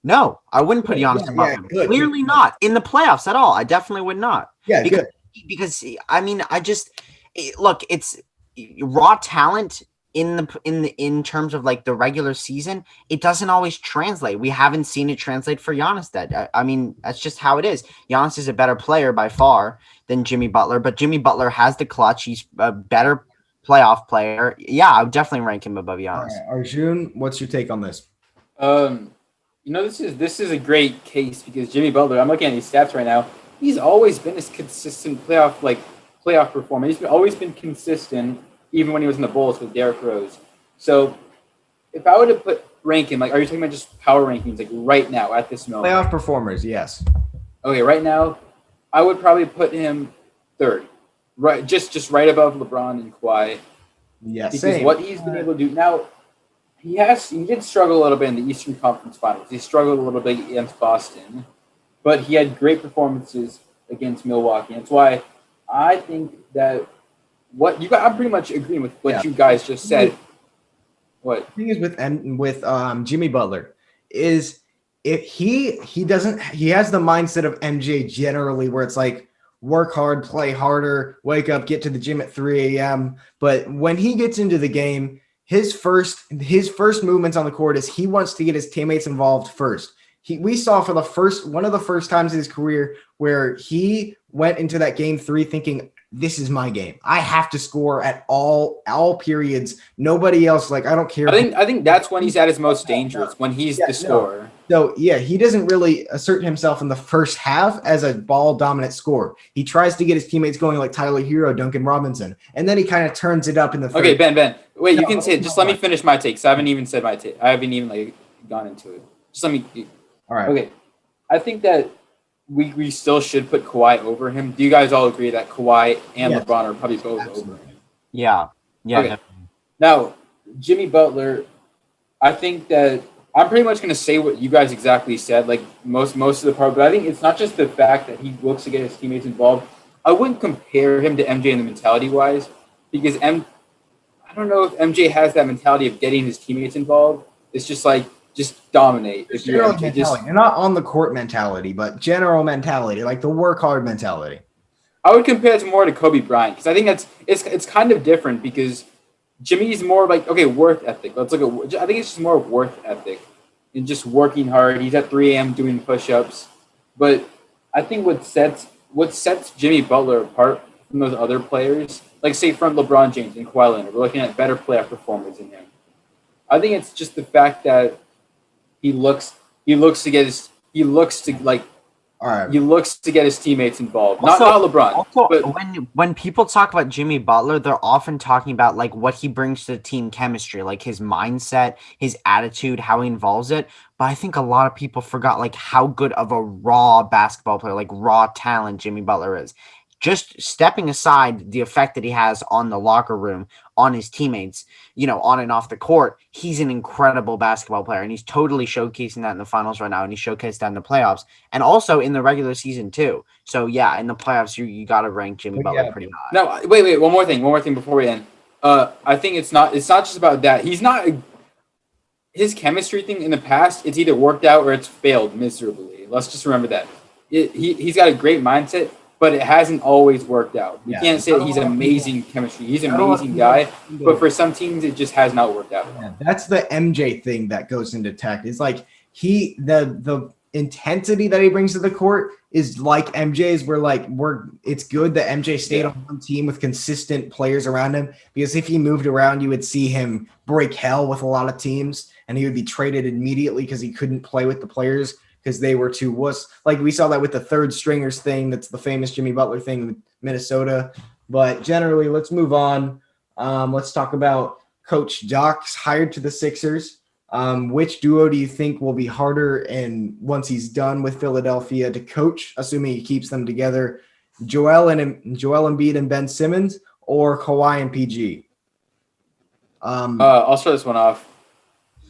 Speaker 3: No, I wouldn't put Giannis above him. Clearly not. In the playoffs at all. I definitely would not.
Speaker 1: Yeah,
Speaker 3: because I mean, look, it's raw talent in terms of like the regular season, it doesn't always translate. We haven't seen it translate for Giannis. I mean, that's just how it is. Giannis is a better player by far than Jimmy Butler, but Jimmy Butler has the clutch. He's a better playoff player. Yeah, I would definitely rank him above Giannis.
Speaker 1: Right. Arjun, what's your take on this?
Speaker 2: This is a great case because Jimmy Butler, I'm looking at his stats right now. He's always been this consistent playoff performer. He's always been consistent, even when he was in the Bulls with Derrick Rose. So if I were to rank him, like, are you talking about just power rankings, like right now at this moment?
Speaker 1: Playoff performers, yes.
Speaker 2: Okay, right now, I would probably put him 3rd, right, just right above LeBron and Kawhi.
Speaker 1: Yes,
Speaker 2: because what he's been able to do now, he did struggle a little bit in the Eastern Conference Finals. He struggled a little bit against Boston, but he had great performances against Milwaukee. And that's why I think that. I'm pretty much agreeing with what you guys just said. What
Speaker 1: the thing is with Jimmy Butler is if he has the mindset of MJ generally, where it's like work hard, play harder, wake up, get to the gym at 3 a.m. But when he gets into the game, his first movements on the court is he wants to get his teammates involved first. We saw for one of the first times in his career where he went into that game 3 thinking, this is my game. I have to score at all periods. Nobody else, like, I don't care.
Speaker 2: I think that's when he's at his most dangerous, when he's the scorer.
Speaker 1: So, yeah, he doesn't really assert himself in the first half as a ball-dominant scorer. He tries to get his teammates going like Tyler Hero, Duncan Robinson, and then he kind of turns it up in the third.
Speaker 2: Okay, Ben, wait, you can say it. Just let me finish my take, because I haven't even said my take. I haven't even, gone into it. Just let me –
Speaker 1: All right.
Speaker 2: Okay, I think that we still should put Kawhi over him. Do you guys all agree that Kawhi and LeBron are probably both over him?
Speaker 3: Yeah.
Speaker 2: Okay. Now, Jimmy Butler, I think that I'm pretty much going to say what you guys exactly said, like most of the part. But I think it's not just the fact that he looks to get his teammates involved. I wouldn't compare him to MJ in the mentality wise, because I don't know if MJ has that mentality of getting his teammates involved. It's just like just dominate. If you're
Speaker 1: General
Speaker 2: MJ,
Speaker 1: mentality, and not on the court mentality, but general mentality, like the work hard mentality.
Speaker 2: I would compare it more to Kobe Bryant because I think it's kind of different because Jimmy's more like okay work ethic. Let's look at I think it's just more work ethic and just working hard. He's at 3 a.m. doing push-ups, but I think what sets Jimmy Butler apart from those other players, like say from LeBron James and Kawhi Leonard, we're looking at better playoff performers in him. I think it's just the fact that he looks to get his he looks to like
Speaker 1: All right.
Speaker 2: he looks to get his teammates involved.
Speaker 3: Also-
Speaker 2: not LeBron.
Speaker 3: Also,
Speaker 2: but
Speaker 3: when people talk about Jimmy Butler, they're often talking about like what he brings to the team chemistry, like his mindset, his attitude, how he involves it. But I think a lot of people forgot like how good of a raw basketball player, like raw talent Jimmy Butler is. Just stepping aside the effect that he has on the locker room, on his teammates, on and off the court, he's an incredible basketball player, and he's totally showcasing that in the finals right now, and he showcased that in the playoffs, and also in the regular season too. So yeah, in the playoffs, you got to rank Jimmy Butler pretty high.
Speaker 2: no, wait, one more thing before we end. I think it's not just about that. He's not his chemistry thing in the past. It's either worked out or it's failed miserably. Let's just remember that. He's got a great mindset, but it hasn't always worked out. We can't say that he's amazing chemistry. He's an amazing guy, but for some teams, it just has not worked out.
Speaker 1: Yeah, that's the MJ thing that goes into tech. It's like the intensity that he brings to the court is like MJ's. It's good that MJ stayed on one team with consistent players around him, because if he moved around, you would see him break hell with a lot of teams, and he would be traded immediately because he couldn't play with the players because they were too wuss. Like we saw that with the third stringers thing. That's the famous Jimmy Butler thing with Minnesota. But generally, let's move on. Let's talk about Coach Doc's hired to the Sixers. Which duo do you think will be harder and once he's done with Philadelphia to coach, assuming he keeps them together? Joel Embiid and Ben Simmons, or Kawhi and PG?
Speaker 2: I'll start this one off.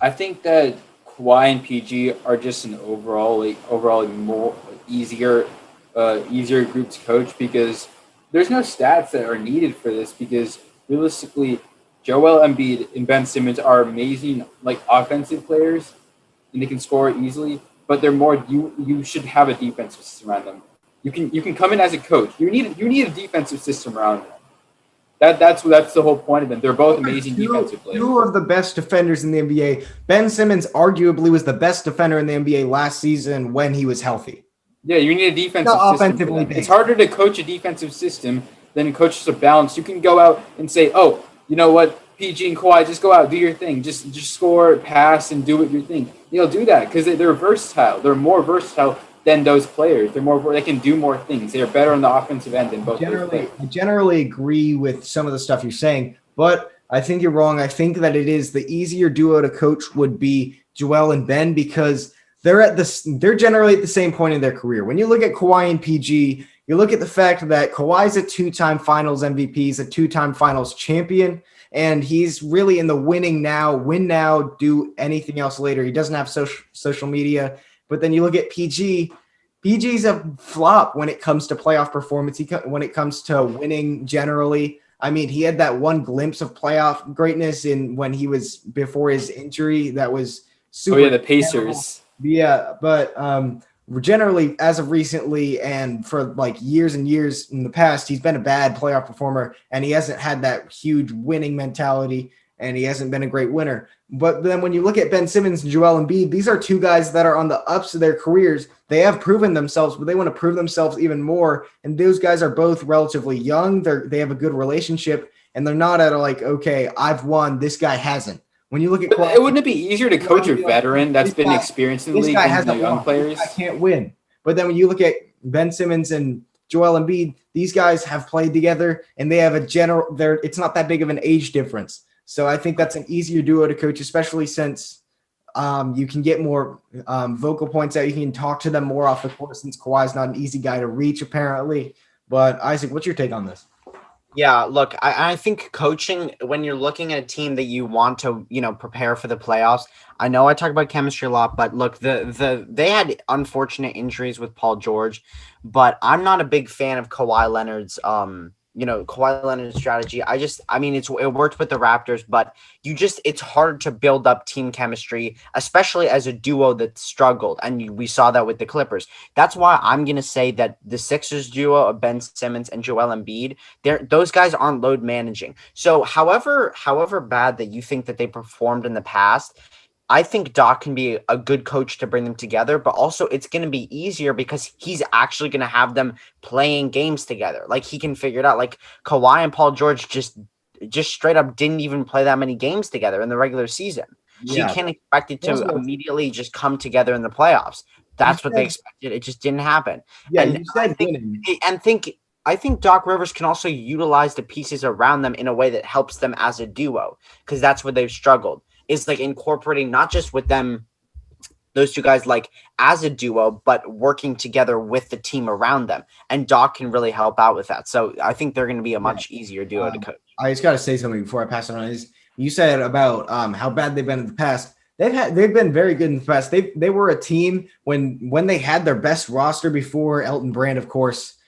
Speaker 2: I think that Kawhi and PG are just an overall more easier group to coach, because there's no stats that are needed for this, because realistically, Joel Embiid and Ben Simmons are amazing offensive players, and they can score easily, but they're more you should have a defensive system around them. You can come in as a coach. You need a defensive system around them. That's the whole point of them. They're both amazing defensive players.
Speaker 1: Two of the best defenders in the NBA. Ben Simmons arguably was the best defender in the NBA last season when he was healthy.
Speaker 2: Yeah, you need a defensive system for them. It's harder to coach a defensive system than coach a balance. You can go out and say, oh, you know what, PG and Kawhi, just go out, do your thing. Just score, pass, and do what your thing. They'll do that because they're versatile. They're more versatile than those players. They can do more things. They're better on the offensive end than both those players.
Speaker 1: I generally agree with some of the stuff you're saying, but I think you're wrong. I think that it is the easier duo to coach would be Joel and Ben, because they're generally at the same point in their career. When you look at Kawhi and PG, you look at the fact that Kawhi's a two-time Finals MVP, he's a two-time Finals champion, and he's really in the win now, do anything else later. He doesn't have social media. But then you look at PG. PG's a flop when it comes to playoff performance. When it comes to winning generally. I mean, he had that one glimpse of playoff greatness when he was before his injury. That was super.
Speaker 2: Oh yeah, the Pacers.
Speaker 1: Yeah, but generally, as of recently and for years and years in the past, he's been a bad playoff performer, and he hasn't had that huge winning mentality, and he hasn't been a great winner. But then when you look at Ben Simmons and Joel Embiid, these are two guys that are on the ups of their careers. They have proven themselves, but they want to prove themselves even more. And those guys are both relatively young. They have a good relationship, and they're not at okay, I've won, this guy hasn't. When you look at
Speaker 2: wouldn't it be easier to coach a veteran that's been experienced in the league than the young players?
Speaker 1: I can't win. But then when you look at Ben Simmons and Joel Embiid, these guys have played together, and they have it's not that big of an age difference. So I think that's an easier duo to coach, especially since you can get more vocal points out. You can talk to them more off the court, since Kawhi's not an easy guy to reach, apparently. But Isaac, what's your take on this?
Speaker 3: Yeah, look, I think coaching, when you're looking at a team that you want to, prepare for the playoffs, I know I talk about chemistry a lot, but look, they had unfortunate injuries with Paul George, but I'm not a big fan of Kawhi Leonard's strategy. I mean, it worked with the Raptors, but it's hard to build up team chemistry, especially as a duo that struggled, and we saw that with the Clippers. That's why I'm gonna say that the Sixers duo of Ben Simmons and Joel Embiid, those guys aren't load managing. So however bad that you think that they performed in the past, I think Doc can be a good coach to bring them together, but also it's going to be easier because he's actually going to have them playing games together. Like he can figure it out. Like Kawhi and Paul George just straight up didn't even play that many games together in the regular season. So you
Speaker 1: Yeah.
Speaker 3: can't expect it to
Speaker 1: Also,
Speaker 3: immediately just come together in the playoffs.
Speaker 1: you
Speaker 3: That's what they
Speaker 1: said,
Speaker 3: expected. It just didn't happen.
Speaker 1: yeah,
Speaker 3: And
Speaker 1: you said winning.
Speaker 3: I think Doc Rivers can also utilize the pieces around them in a way that helps them as a duo, because that's where they've struggled. Is like incorporating not just with them, those two guys, like as a duo, but working together with the team around them. And Doc can really help out with that. So I think they're going to be a much easier duo to coach.
Speaker 1: I just got to say something before I pass it on. You said about how bad they've been in the past. They've been very good in the past. They were a team when they had their best roster before Elton Brand, of course,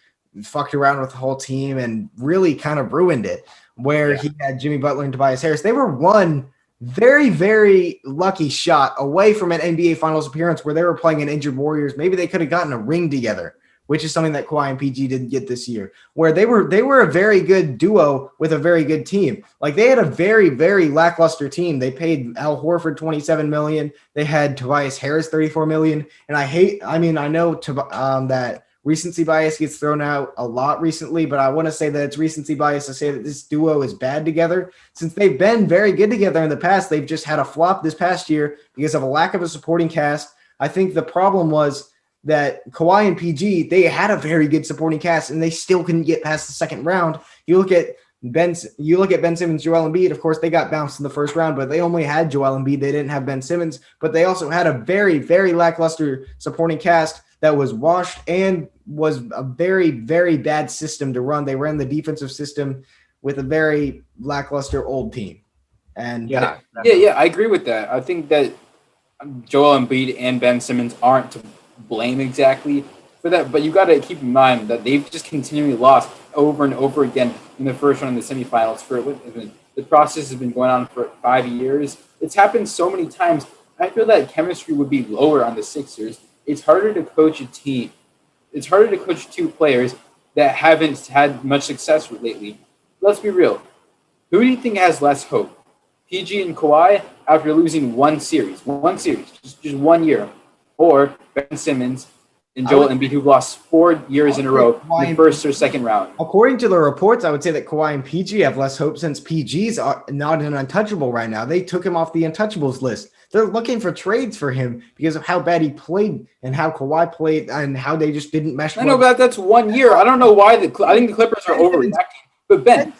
Speaker 1: fucked around with the whole team and really kind of ruined it. Where he had Jimmy Butler and Tobias Harris. They were one very, very lucky shot away from an NBA Finals appearance where they were playing an injured Warriors. Maybe they could have gotten a ring together, which is something that Kawhi and PG didn't get this year, where they were a very good duo with a very good team. Like they had a very, very lackluster team. They paid Al Horford $27 million. They had Tobias Harris $34 million. And I know that recency bias gets thrown out a lot recently, but I want to say that it's recency bias to say that this duo is bad together. Since they've been very good together in the past, they've just had a flop this past year because of a lack of a supporting cast. I think the problem was that Kawhi and PG, they had a very good supporting cast and they still couldn't get past the second round. You look at Ben Simmons, Joel Embiid. Of course, they got bounced in the first round, but they only had Joel Embiid. They didn't have Ben Simmons, but they also had a very, very lackluster supporting cast that was washed and was a very, very bad system to run. They ran the defensive system with a very lackluster old team. And
Speaker 2: yeah, I agree with that. I think that Joel Embiid and Ben Simmons aren't to blame exactly for that, but you got to keep in mind that they've just continually lost over and over again in the first round in the semifinals. The process has been going on for 5 years. It's happened so many times. I feel that chemistry would be lower on the Sixers. It's harder to coach a team. It's harder to coach two players that haven't had much success lately. Let's be real. Who do you think has less hope? PG and Kawhi after losing one series, just 1 year, or Ben Simmons and Joel Embiid, who've lost 4 years in a row in the first or second round.
Speaker 1: According to the reports, I would say that Kawhi and PG have less hope since PG's not an untouchable right now. They took him off the untouchables list. They're looking for trades for him because of how bad he played and how Kawhi played and how they just didn't mesh.
Speaker 2: I know, but that's 1 year. I don't know why I think the Clippers are overreacting. But Ben,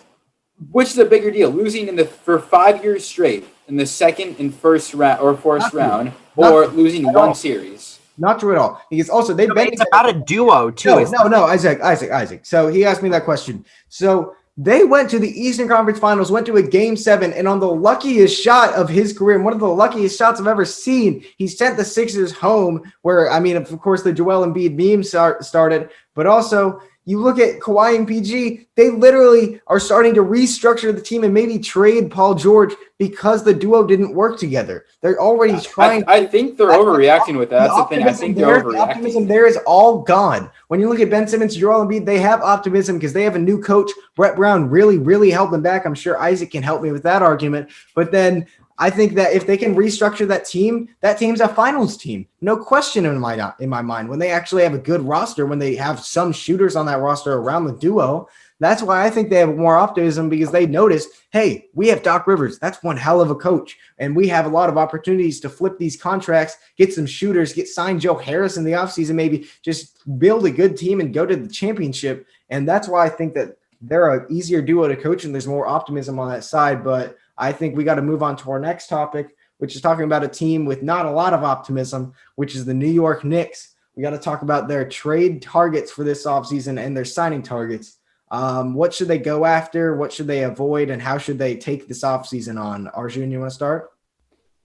Speaker 2: which is a bigger deal? Losing for 5 years straight in the second and first round or fourth round, or losing one series?
Speaker 1: Not true at all. Because also they've been.
Speaker 3: It's about a duo too.
Speaker 1: No, Isaac. So he asked me that question. So they went to the Eastern Conference Finals, went to a Game 7, and on the luckiest shot of his career, and one of the luckiest shots I've ever seen, he sent the Sixers home. Where of course, the Joel Embiid meme started, but also. You look at Kawhi and PG, they literally are starting to restructure the team and maybe trade Paul George because the duo didn't work together. They're already trying.
Speaker 2: I think they're overreacting with that. That's the thing. I think they're overreacting. The
Speaker 1: optimism there is all gone. When you look at Ben Simmons, Joel Embiid, they have optimism because they have a new coach. Brett Brown really, really helped them back. I'm sure Isaac can help me with that argument. But then I think that if they can restructure that team's a finals team. No question in my mind. When they actually have a good roster, when they have some shooters on that roster around the duo, that's why I think they have more optimism because they notice, hey, we have Doc Rivers. That's one hell of a coach. And we have a lot of opportunities to flip these contracts, get some shooters, get signed Joe Harris in the offseason, maybe just build a good team and go to the championship. And that's why I think that they're an easier duo to coach and there's more optimism on that side. But I think we got to move on to our next topic, which is talking about a team with not a lot of optimism, which is the New York Knicks. We got to talk about their trade targets for this offseason and their signing targets. What should they go after? What should they avoid? And how should they take this offseason on? Arjun, you want to start?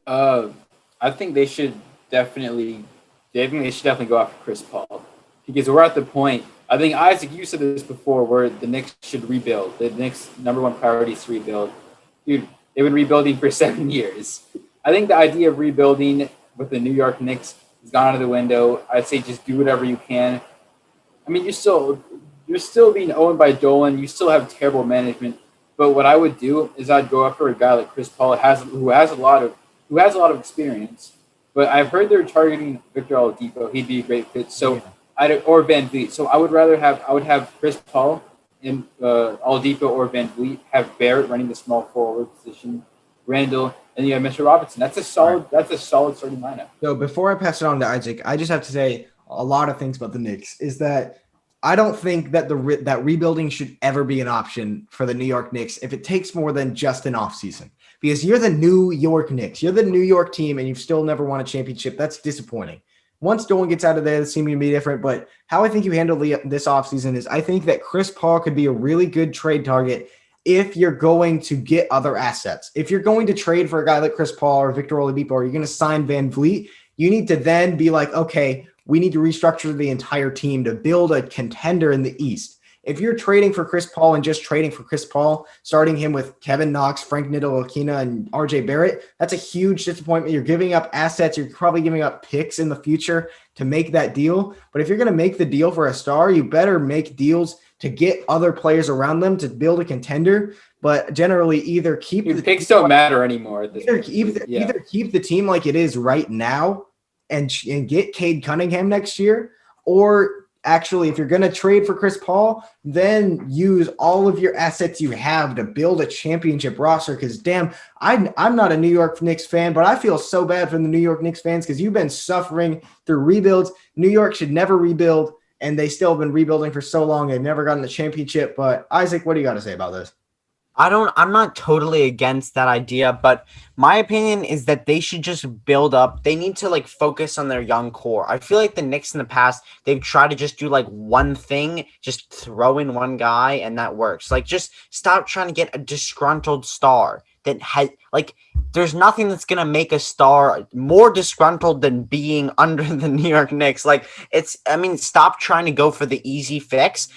Speaker 2: I think they should definitely go after Chris Paul because we're at the point. I think Isaac, you said this before, where the Knicks should rebuild. The Knicks' number one priority is to rebuild. Dude, they've been rebuilding for 7 years. I think the idea of rebuilding with the New York Knicks has gone out of the window. I'd say just do whatever you can. I mean, you're still being owned by Dolan. You still have terrible management. But what I would do is I'd go after a guy like Chris Paul, who has a lot of experience. But I've heard they're targeting Victor Oladipo. He'd be a great fit. So or Van Vliet. So I would have Chris Paul and Oladipo or Van Vliet, have Barrett running the small forward position, Randall, and you have Mr. Robinson. That's a solid starting lineup.
Speaker 1: So before I pass it on to Isaac, I just have to say a lot of things about the Knicks is that I don't think that that rebuilding should ever be an option for the New York Knicks if it takes more than just an offseason. Because you're the New York Knicks. You're the New York team, and you've still never won a championship. That's disappointing. Once Dolan gets out of there, it's seeming to be different. But how I think you handle this offseason is I think that Chris Paul could be a really good trade target if you're going to get other assets. If you're going to trade for a guy like Chris Paul or Victor Oladipo, or you're going to sign Van Vliet, you need to then be like, okay, we need to restructure the entire team to build a contender in the East. If you're trading for Chris Paul and just trading for Chris Paul, starting him with Kevin Knox, Frank Ntilikina, and RJ Barrett, that's a huge disappointment. You're giving up assets. You're probably giving up picks in the future to make that deal. But if you're going to make the deal for a star, you better make deals to get other players around them to build a contender. But generally, either keep
Speaker 2: the picks don't matter anymore.
Speaker 1: Either keep the team like it is right now and get Cade Cunningham next year, or actually, if you're going to trade for Chris Paul, then use all of your assets you have to build a championship roster. Because, damn, I'm not a New York Knicks fan, but I feel so bad for the New York Knicks fans because you've been suffering through rebuilds. New York should never rebuild, and they still have been rebuilding for so long. They've never gotten the championship. But, Isaac, what do you got to say about this?
Speaker 3: I'm not totally against that idea, but my opinion is that they should just build up. They need to focus on their young core. I feel like the Knicks in the past, they've tried to just do one thing, just throw in one guy and that works. Just stop trying to get a disgruntled star that has there's nothing that's going to make a star more disgruntled than being under the New York Knicks. Stop trying to go for the easy fix.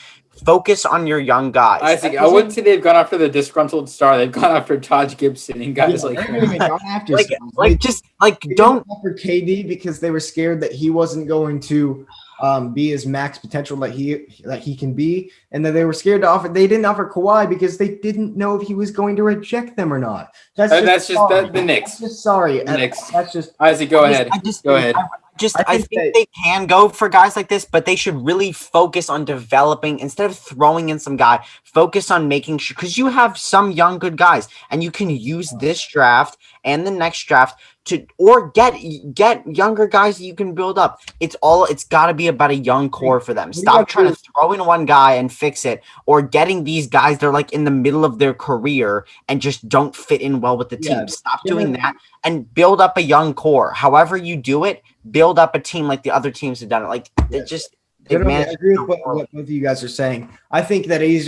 Speaker 3: Focus on your young guys.
Speaker 2: I wouldn't say they've gone after the disgruntled star. They've gone after Taj Gibson and guys
Speaker 1: don't
Speaker 2: offer
Speaker 1: KD because they were scared that he wasn't going to be his max potential that he can be, and that they were scared to offer. They didn't offer Kawhi because they didn't know if he was going to reject them or not. That's just the Knicks.
Speaker 2: The Knicks.
Speaker 1: That's just
Speaker 2: Isaac. Go ahead. Go ahead.
Speaker 3: I think they can go for guys like this, but they should really focus on developing instead of throwing in some guy. Focus on making sure, because you have some young good guys, and you can use this draft and the next draft or get younger guys that you can build up. It's got to be about a young core for them. Stop trying to throw in one guy and fix it, or getting these guys they're in the middle of their career and just don't fit in well with the team. Stop doing that and build up a young core. However you do it, build up a team like the other teams have done it. I
Speaker 1: agree with what both of you guys are saying. I think that it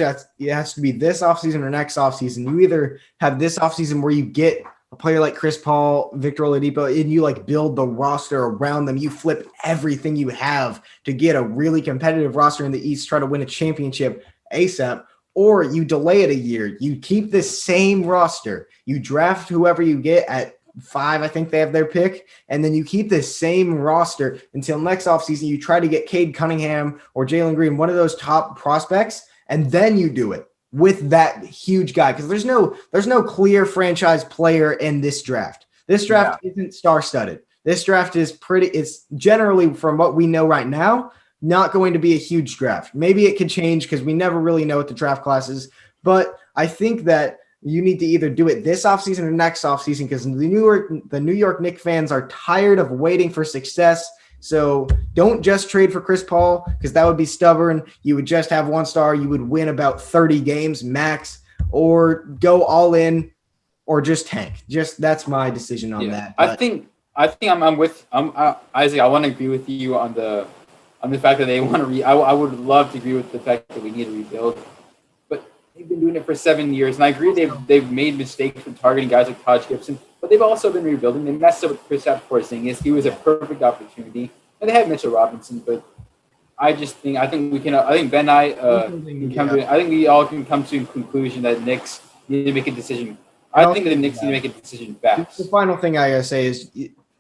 Speaker 1: has to be this offseason or next offseason. You either have this offseason where you get a player like Chris Paul, Victor Oladipo, and you build the roster around them. You flip everything you have to get a really competitive roster in the East, try to win a championship ASAP, or you delay it a year. You keep the same roster. You draft whoever you get at 5, I think they have their pick, and then you keep the same roster until next offseason. You try to get Cade Cunningham or Jalen Green, one of those top prospects, and then you do it with that huge guy, because there's no clear franchise player in this draft. This draft isn't star-studded. This draft is it's generally, from what we know right now, not going to be a huge draft. Maybe it could change because we never really know what the draft class is, but I think that you need to either do it this offseason or next offseason, because the New York Knicks fans are tired of waiting for success. So don't just trade for Chris Paul, because that would be stubborn. You would just have one star. You would win about 30 games max, or go all in, or just tank. That's my decision on that.
Speaker 2: But I think I'm with Isaac. I want to agree with you on the fact that they want to I would love to agree with the fact that we need to rebuild. they've been doing it for 7 years, and I agree they've made mistakes from targeting guys like Taj Gibson, but they've also been rebuilding. They messed up with Kristaps Porzingis. He was a perfect opportunity, and they had Mitchell Robinson, but I think we can. I think Ben and I can come to. I think we all can come to a conclusion that Knicks need to make a decision. I think the Knicks need to make a decision fast.
Speaker 1: The final thing I gotta say is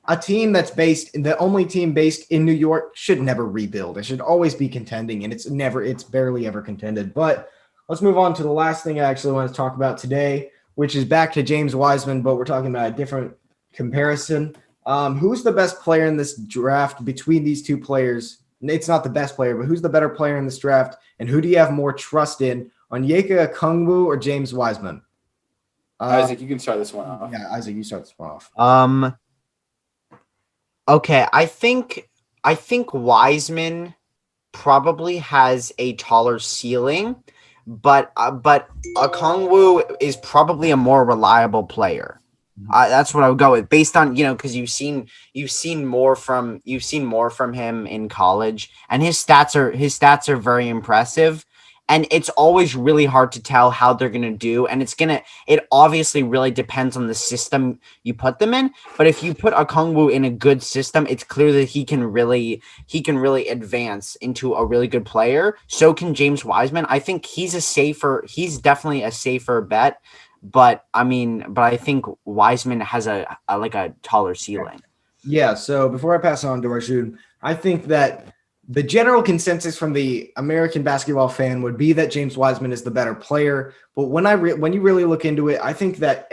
Speaker 1: a team that's the only team based in New York should never rebuild. It should always be contending, and it's barely ever contended. But let's move on to the last thing I actually want to talk about today, which is back to James Wiseman, but we're talking about a different comparison. Who's the best player in this draft between these two players? It's not the best player, but who's the better player in this draft, and who do you have more trust in, Onyeka Okungwu or James Wiseman?
Speaker 2: Isaac, you can start this one off.
Speaker 1: Yeah, Isaac, you start this one off.
Speaker 3: Okay, I think Wiseman probably has a taller ceiling, but Okungwu is probably a more reliable player. That's what I would go with, based on, because you've seen more from him in college, and his stats are very impressive. And it's always really hard to tell how they're going to do. And it obviously really depends on the system you put them in. But if you put Okungwu in a good system, it's clear that he can really advance into a really good player. So can James Wiseman. I think he's definitely a safer bet. But I think Wiseman has a taller ceiling.
Speaker 1: Yeah. So before I pass on to Arjun, I think that the general consensus from the American basketball fan would be that James Wiseman is the better player. But when you really look into it, I think that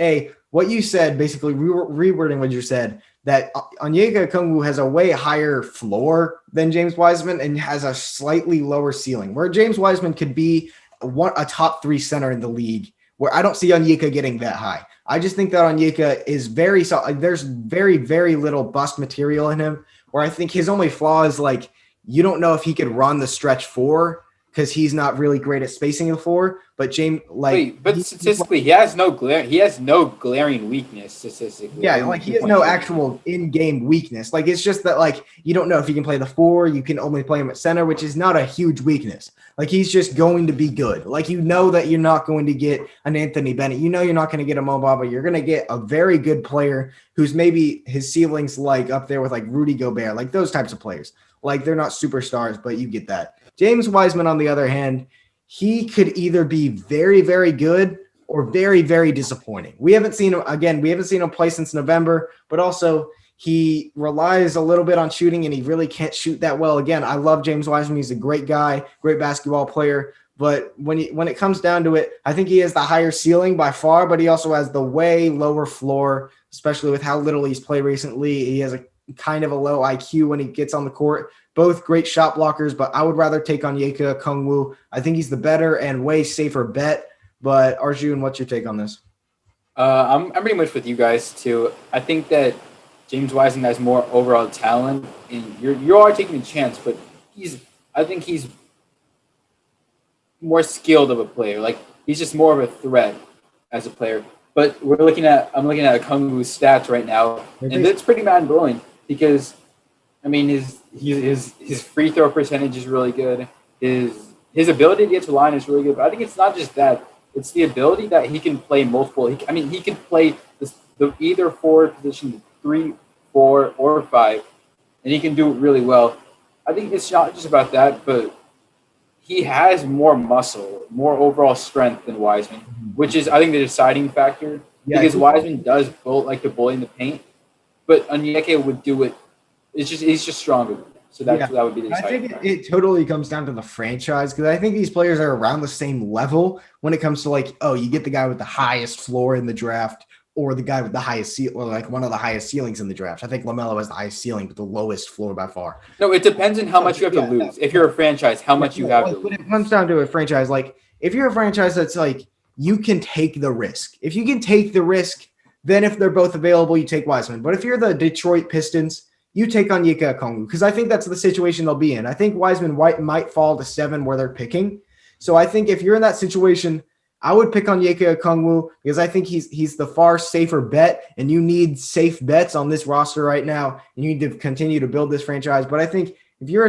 Speaker 1: what you said, basically rewording what you said, that Onyeka Okungwu has a way higher floor than James Wiseman and has a slightly lower ceiling, where James Wiseman could be a top 3 center in the league, where I don't see Onyeka getting that high. I just think that Onyeka is very solid. There's very, very little bust material in him, where I think his only flaw is you don't know if he could run the stretch 4 because he's not really great at spacing the floor. But
Speaker 2: statistically, he has no glaring weakness statistically.
Speaker 1: Yeah, he has no actual in-game weakness. It's just that you don't know if he can play the 4. You can only play him at center, which is not a huge weakness. He's just going to be good. That you're not going to get an Anthony Bennett. You're not going to get a Mo Bamba. You're going to get a very good player who's maybe his ceiling's up there with Rudy Gobert, those types of players. They're not superstars, but you get that. James Wiseman, on the other hand, he could either be very, very good or very, very disappointing. We haven't seen him play since November, but also he relies a little bit on shooting, and he really can't shoot that well. Again, I love James Wiseman. He's a great guy, great basketball player. But when it comes down to it, I think he has the higher ceiling by far, but he also has the way lower floor, especially with how little he's played recently. He has a kind of a low IQ when he gets on the court. Both great shot blockers, but I would rather take on Onyeka Okungwu. I think he's the better and way safer bet. But Arjun, what's your take on this?
Speaker 2: I'm pretty much with you guys too. I think that James Wiseman has more overall talent, and you are taking a chance, but I think he's more skilled of a player. He's just more of a threat as a player. But I'm looking at Okungwu's stats right now, and it's pretty mind-blowing because his free throw percentage is really good. His ability to get to the line is really good. But I think it's not just that; it's the ability that he can play multiple. He can play the either forward position, 3, 4, or 5, and he can do it really well. I think it's not just about that, but he has more muscle, more overall strength than Wiseman, which is, I think, the deciding factor. Yeah, because Wiseman does like to bully in the paint, but Onyeka would do it. He's just stronger than him. So that would be the deciding factor.
Speaker 1: It totally comes down to the franchise, because I think these players are around the same level when it comes to you get the guy with the highest floor in the draft, or the guy with the highest one of the highest ceilings in the draft. I think LaMelo has the highest ceiling, but the lowest floor by far.
Speaker 2: No, it depends on how much you have to lose. If you're a franchise, how much you have to lose.
Speaker 1: When it comes down to a franchise, if you're a franchise that's you can take the risk. If you can take the risk, then if they're both available, you take Wiseman. But if you're the Detroit Pistons, you take Onyeka Okungwu, because I think that's the situation they'll be in. I think Wiseman might fall to 7 where they're picking. So I think if you're in that situation, I would pick Onyeka Okungwu, because I think he's the far safer bet, and you need safe bets on this roster right now. And you need to continue to build this franchise. But I think if you're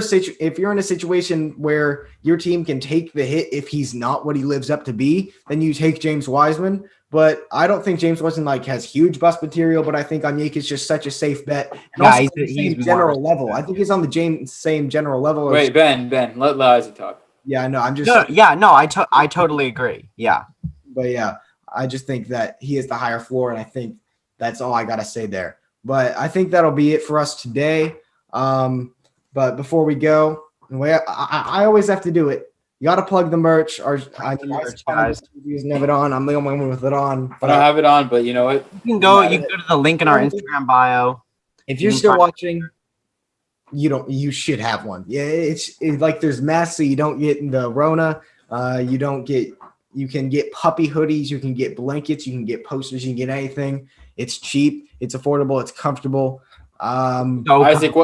Speaker 1: in a situation where your team can take the hit if he's not what he lives up to be, then you take James Wiseman. But I don't think James Wiseman has huge bust material, but I think Onyeka is just such a safe bet. And
Speaker 3: Yeah,
Speaker 1: also
Speaker 3: he's
Speaker 1: the same
Speaker 3: more
Speaker 1: general level. I think he's on the same general level.
Speaker 2: Wait, Ben, let Isaac talk.
Speaker 1: Yeah, I know. I'm just
Speaker 3: I totally agree. Yeah.
Speaker 1: But yeah, I just think that he is the higher floor, and I think that's all I gotta say there. But I think that'll be it for us today. But before we go, I always have to do it. You got to plug the merch.
Speaker 3: Guys.
Speaker 1: Using it on. I'm the only one with it on.
Speaker 2: I don't have it on, but you know what?
Speaker 3: You can go to the link in our Instagram bio.
Speaker 1: If you're still watching, you should have one. Yeah, it's like there's masks, so you don't get the Rona. You can get puppy hoodies, you can get blankets, you can get posters, you can get anything. It's cheap, it's affordable, it's comfortable.
Speaker 2: Isaac,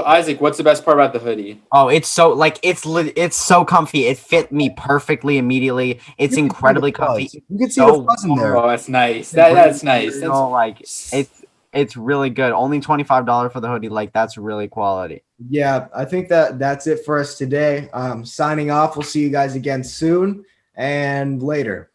Speaker 2: what's the best part about the hoodie?
Speaker 3: Oh, it's so it's so comfy. It fit me perfectly immediately. It's incredibly comfy.
Speaker 1: You can see the fuzz in there.
Speaker 2: Oh, that's nice. That's nice.
Speaker 3: It's really good. Only $25 for the hoodie. Like, that's really quality.
Speaker 1: Yeah, I think that's it for us today. Signing off. We'll see you guys again soon and later.